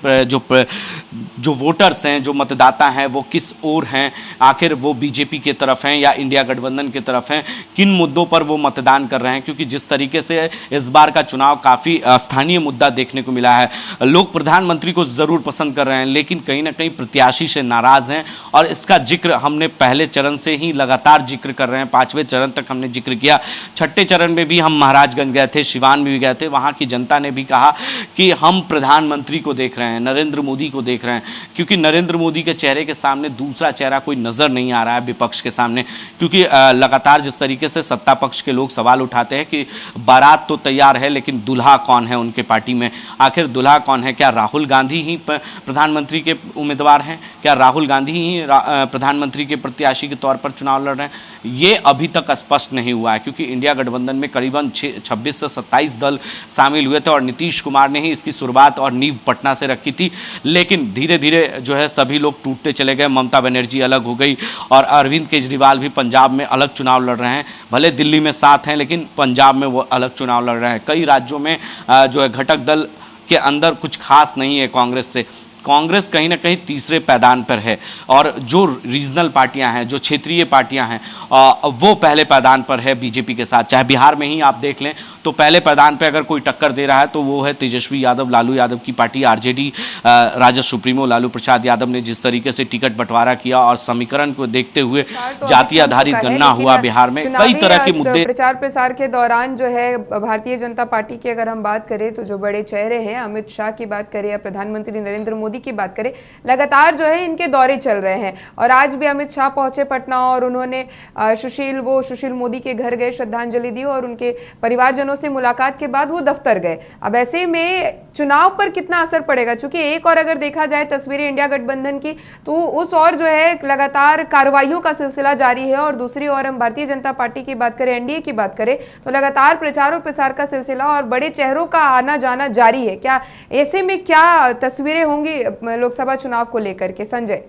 जो वोटर्स हैं, जो मतदाता हैं, वो किस ओर हैं, आखिर वो बीजेपी की तरफ हैं या इंडिया गठबंधन की तरफ हैं, किन मुद्दों पर वो मतदान कर रहे हैं। क्योंकि जिस तरीके से इस बार का चुनाव काफ़ी स्थानीय मुद्दा देखने को मिला है, लोग प्रधानमंत्री को ज़रूर पसंद कर रहे हैं, लेकिन कहीं ना कहीं प्रत्याशी से नाराज़ हैं, और इसका जिक्र हमने पहले चरण से ही लगातार जिक्र कर रहे हैं, 5वें चरण तक हमने जिक्र किया। छठे चरण में भी हम महाराजगंज गए थे, सिवान में भी गए थे, वहाँ की जनता ने भी कहा कि हम प्रधानमंत्री को देख रहे हैं, नरेंद्र मोदी को देख रहे हैं, क्योंकि नरेंद्र मोदी के चेहरे के सामने दूसरा चेहरा कोई नज़र नहीं आ रहा है विपक्ष के सामने। क्योंकि लगातार जिस तरीके से सत्ता पक्ष के लोग सवाल उठाते हैं कि बारात तो तैयार है, लेकिन दुल्हा कौन है उनके पार्टी में, आखिर दुल्हा कौन है? क्या राहुल गांधी ही प्रधानमंत्री के उम्मीदवार हैं? क्या राहुल गांधी ही प्रधानमंत्री के प्रत्याशी के तौर पर चुनाव लड़ रहे हैं? ये अभी तक स्पष्ट नहीं हुआ है, क्योंकि इंडिया गठबंधन में करीबन 26 से 27 दल शामिल हुए थे और नीतीश कुमार ने ही इसकी शुरुआत और नींव पटना से रखी थी, लेकिन धीरे धीरे जो है सभी लोग टूटते चले गए। ममता बनर्जी अलग हो गई और अरविंद केजरीवाल भी पंजाब में अलग चुनाव लड़ रहे हैं, भले दिल्ली में साथ हैं लेकिन पंजाब में वो अलग चुनाव लड़ रहे हैं। कई राज्यों में जो है घटक दल के अंदर कुछ खास नहीं है कांग्रेस से। कांग्रेस कहीं ना कहीं तीसरे पैदान पर है, और जो रीजनल पार्टियां हैं, जो क्षेत्रीय पार्टियां हैं, वो पहले पैदान पर है बीजेपी के साथ। चाहे बिहार में ही आप देख लें तो पहले पैदान पर अगर कोई टक्कर दे रहा है तो वो है तेजस्वी यादव, लालू यादव की party RJD. Rajad supremo Lalu Prasad Yadav ने जिस तरीके से टिकट बंटवारा किया और समीकरण को देखते हुए जातीय आधारित गणना हुआ बिहार में, कई तरह के मुद्दे। प्रचार प्रसार के दौरान जो है भारतीय जनता पार्टी की अगर हम बात करें तो जो बड़े चेहरे हैं, अमित शाह की बात करें या प्रधानमंत्री नरेंद्र मोदी की बात करें, लगातार जो है इनके दौरे चल रहे हैं। और आज भी अमित शाह पहुंचे पटना और उन्होंने सुशील मोदी के घर गए, श्रद्धांजलि दी और उनके परिवारजनों से मुलाकात के बाद वो दफ्तर गए। अब ऐसे में चुनाव पर कितना असर पड़ेगा, क्योंकि एक और अगर देखा जाए तस्वीरें इंडिया गठबंधन की, तो उस और जो है लगातार कार्रवाइयों का सिलसिला जारी है, और दूसरी ओर हम भारतीय जनता पार्टी की बात करें, एनडीए की बात करें, तो लगातार प्रचार और प्रसार का सिलसिला और बड़े चेहरों का आना जाना जारी है। क्या ऐसे में क्या तस्वीरें होंगी लोकसभा चुनाव को लेकर के, संजय?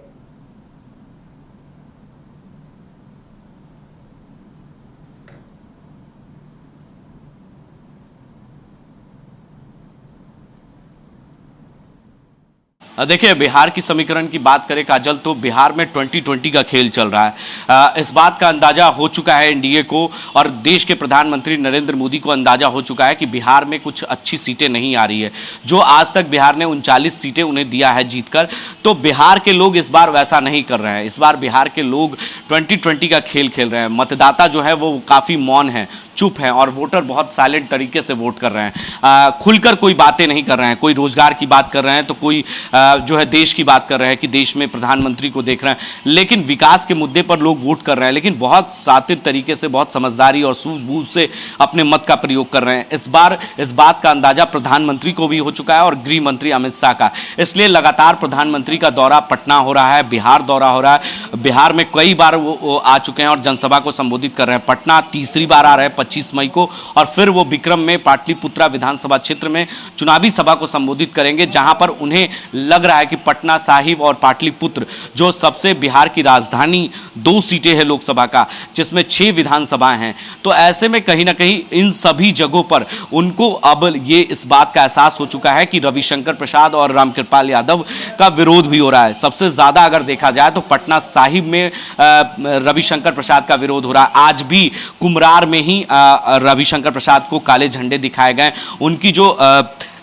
देखिए, बिहार की समीकरण की बात करें काजल, तो बिहार में 2020 का खेल चल रहा है। इस बात का अंदाजा हो चुका है एनडीए को और देश के प्रधानमंत्री नरेंद्र मोदी को अंदाजा हो चुका है कि बिहार में कुछ अच्छी सीटें नहीं आ रही है। जो आज तक बिहार ने 39 सीटें उन्हें दिया है जीतकर, तो बिहार के लोग इस बार वैसा नहीं कर रहे हैं। इस बार बिहार के लोग 2020 का खेल खेल रहे हैं। मतदाता जो है वो काफ़ी मौन है, चुप हैं, और वोटर बहुत साइलेंट तरीके से वोट कर रहे हैं। खुलकर कोई बातें नहीं कर रहे हैं। कोई रोजगार की बात कर रहे हैं तो कोई जो है देश की बात कर रहे हैं कि देश में प्रधानमंत्री को देख रहे हैं, लेकिन विकास के मुद्दे पर लोग वोट कर रहे हैं, लेकिन बहुत सातित तरीके से, बहुत समझदारी और सूझबूझ से अपने मत का प्रयोग कर रहे हैं। इस बार इस बात का अंदाजा प्रधानमंत्री को भी हो चुका है और गृह मंत्री अमित शाह का। इसलिए लगातार प्रधानमंत्री का दौरा पटना हो रहा है, बिहार दौरा हो रहा है। बिहार में कई बार वो आ चुके हैं और जनसभा को संबोधित कर रहे हैं। पटना तीसरी बार आ रहे हैं 25 मई को, और फिर वो विक्रम में पाटलिपुत्रा विधानसभा क्षेत्र में चुनावी सभा को संबोधित करेंगे, जहां पर उन्हें लग रहा है कि पटना साहिब और पाटलिपुत्र, जो सबसे बिहार की राजधानी, 2 सीटें हैं लोकसभा का, जिसमें 6 विधानसभाएं हैं, तो ऐसे में कहीं ना कहीं इन सभी जगहों पर उनको अब ये इस बात का एहसास हो चुका है कि रविशंकर प्रसाद और रामकृपाल यादव का विरोध भी हो रहा है। सबसे ज्यादा अगर देखा जाए तो पटना साहिब में रविशंकर प्रसाद का विरोध हो रहा है। आज भी कुमरार में ही रविशंकर प्रसाद को काले झंडे दिखाए गए। उनकी जो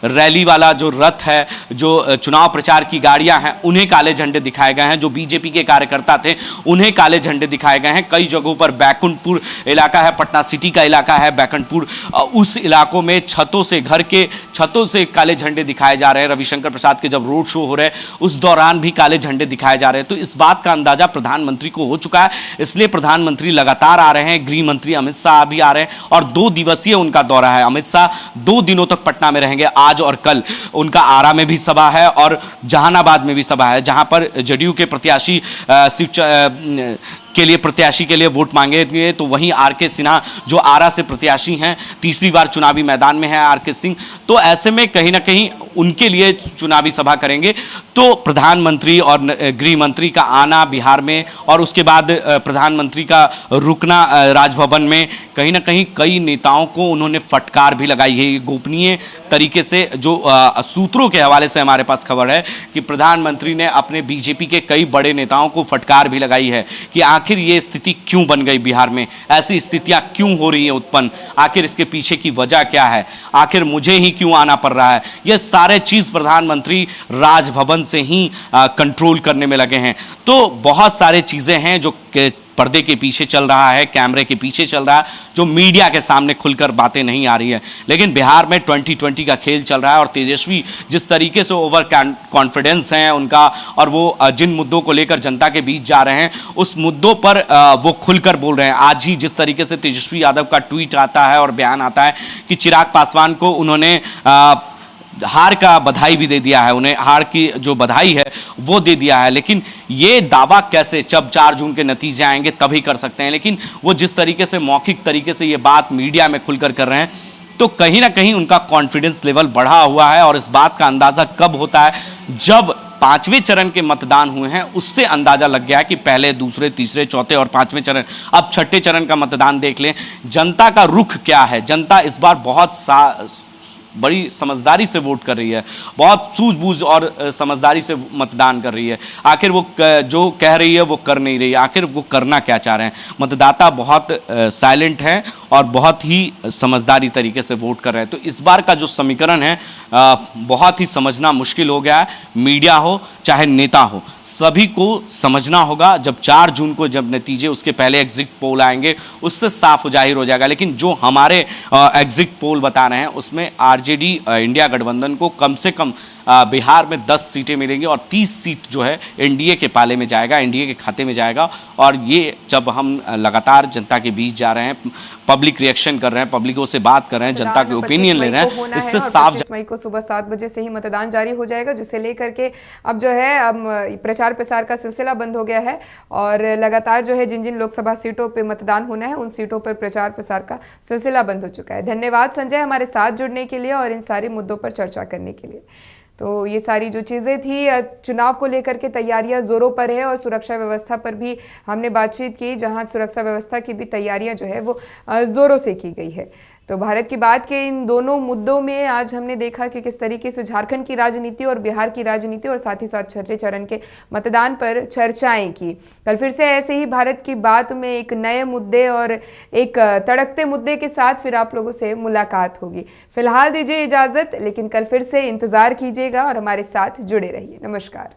रैली वाला जो रथ है, जो चुनाव प्रचार की गाड़ियां हैं, उन्हें काले झंडे दिखाए गए हैं। जो बीजेपी के कार्यकर्ता थे उन्हें काले झंडे दिखाए गए हैं। कई जगहों पर बैकुंठपुर इलाका है, पटना सिटी का इलाका है बैकुंठपुर, उस इलाकों में छतों से, घर के छतों से काले झंडे दिखाए जा रहे हैं। रविशंकर प्रसाद के जब रोड शो हो रहे हैं उस दौरान भी काले झंडे दिखाए जा रहे हैं। तो इस बात का अंदाजा प्रधानमंत्री को हो चुका है, इसलिए प्रधानमंत्री लगातार आ रहे हैं। गृह मंत्री अमित शाह भी आ रहे हैं और 2 दिवसीय उनका दौरा है। अमित शाह 2 दिनों तक पटना में रहेंगे। आज और कल उनका आरा में भी सभा है और जहानाबाद में भी सभा है, जहां पर जदयू के प्रत्याशी प्रत्याशी के लिए वोट मांगेंगे। तो वहीं आरके सिन्हा जो आरा से प्रत्याशी हैं, तीसरी बार चुनावी मैदान में है आरके सिंह, तो ऐसे में कहीं ना कहीं उनके लिए चुनावी सभा करेंगे। तो प्रधानमंत्री और गृह मंत्री का आना बिहार में और उसके बाद प्रधानमंत्री का रुकना राजभवन में, कहीं ना कहीं कई नेताओं को उन्होंने फटकार भी लगाई है। ये गोपनीय तरीके से जो सूत्रों के हवाले से हमारे पास खबर है कि प्रधानमंत्री ने अपने बीजेपी के कई बड़े नेताओं को फटकार भी लगाई है कि आखिर ये स्थिति क्यों बन गई बिहार में, ऐसी स्थितियां क्यों हो रही हैं उत्पन्न, आखिर इसके पीछे की वजह क्या है, आखिर मुझे ही क्यों आना पड़ रहा है। ये सारे चीज प्रधानमंत्री राजभवन से ही कंट्रोल करने में लगे हैं। तो बहुत सारे चीजें हैं जो पर्दे के पीछे चल रहा है, कैमरे के पीछे चल रहा है, जो मीडिया के सामने खुलकर बातें नहीं आ रही है। लेकिन बिहार में 2020 का खेल चल रहा है और तेजस्वी जिस तरीके से ओवर कॉन्फिडेंस है उनका, और वो जिन मुद्दों को लेकर जनता के बीच जा रहे हैं उस मुद्दों पर वो खुलकर बोल रहे हैं। आज ही जिस तरीके से तेजस्वी यादव का ट्वीट आता है और बयान आता है कि चिराग पासवान को उन्होंने हार का बधाई भी दे दिया है, उन्हें हार की जो बधाई है वो दे दिया है, लेकिन ये दावा कैसे, जब 4 जून के नतीजे आएंगे तभी कर सकते हैं। लेकिन वो जिस तरीके से मौखिक तरीके से ये बात मीडिया में खुलकर कर रहे हैं, तो कहीं ना कहीं उनका कॉन्फिडेंस लेवल बढ़ा हुआ है। और इस बात का अंदाजा कब होता है, जब 5वें चरण के मतदान हुए हैं, उससे अंदाजा लग गया है कि पहले, दूसरे, तीसरे, चौथे और 5वें चरण, अब 6ठे चरण का मतदान देख लें। जनता का रुख क्या है। जनता इस बार बहुत बड़ी समझदारी से वोट कर रही है, बहुत सूझबूझ और समझदारी से मतदान कर रही है। आखिर वो जो कह रही है वो कर नहीं रही है, आखिर वो करना क्या चाह रहे हैं। मतदाता बहुत साइलेंट हैं और बहुत ही समझदारी तरीके से वोट कर रहे हैं। तो इस बार का जो समीकरण है बहुत ही समझना मुश्किल हो गया है। मीडिया हो चाहे नेता हो, सभी को समझना होगा। जब 4 जून को जब नतीजे, उसके पहले एग्जिट पोल आएंगे, उससे साफ जाहिर हो जाएगा। लेकिन जो हमारे एग्जिट पोल बता रहे हैं उसमें आरजेडी इंडिया गठबंधन को कम से कम बिहार में 10 सीटें मिलेंगी और 30 सीट जो है एनडीए के पाले में जाएगा, एनडीए के खाते में जाएगा। और ये जब हम लगातार जनता के बीच जा रहे हैं, पब्लिक रिएक्शन कर रहे हैं, पब्लिकों से बात कर रहे हैं, जनता के ओपिनियन ले रहे हैं, इससे साफ 25 मई को सुबह 7 बजे से ही मतदान जारी हो जाएगा, जिसे लेकर के अब जो है प्रचार प्रसार का सिलसिला बंद हो गया है और लगातार जो है जिन जिन लोकसभा सीटों पे मतदान होना है उन सीटों पर प्रचार प्रसार का सिलसिला बंद हो चुका है। धन्यवाद संजय हमारे साथ जुड़ने के लिए और इन सारे मुद्दों पर चर्चा करने के लिए। तो ये सारी जो चीज़ें थी, चुनाव को लेकर के तैयारियां जोरों पर है और सुरक्षा व्यवस्था पर भी हमने बातचीत की, जहां सुरक्षा व्यवस्था की भी तैयारियां जो है वो जोरों से की गई है। तो भारत की बात के इन दोनों मुद्दों में आज हमने देखा कि किस तरीके से झारखंड की राजनीति और बिहार की राजनीति और साथ ही साथ छठे चरण के मतदान पर चर्चाएं की। कल फिर से ऐसे ही भारत की बात में एक नए मुद्दे और एक तड़कते मुद्दे के साथ फिर आप लोगों से मुलाकात होगी। फिलहाल दीजिए इजाजत, लेकिन कल फिर से इंतजार कीजिएगा और हमारे साथ जुड़े रहिए। नमस्कार।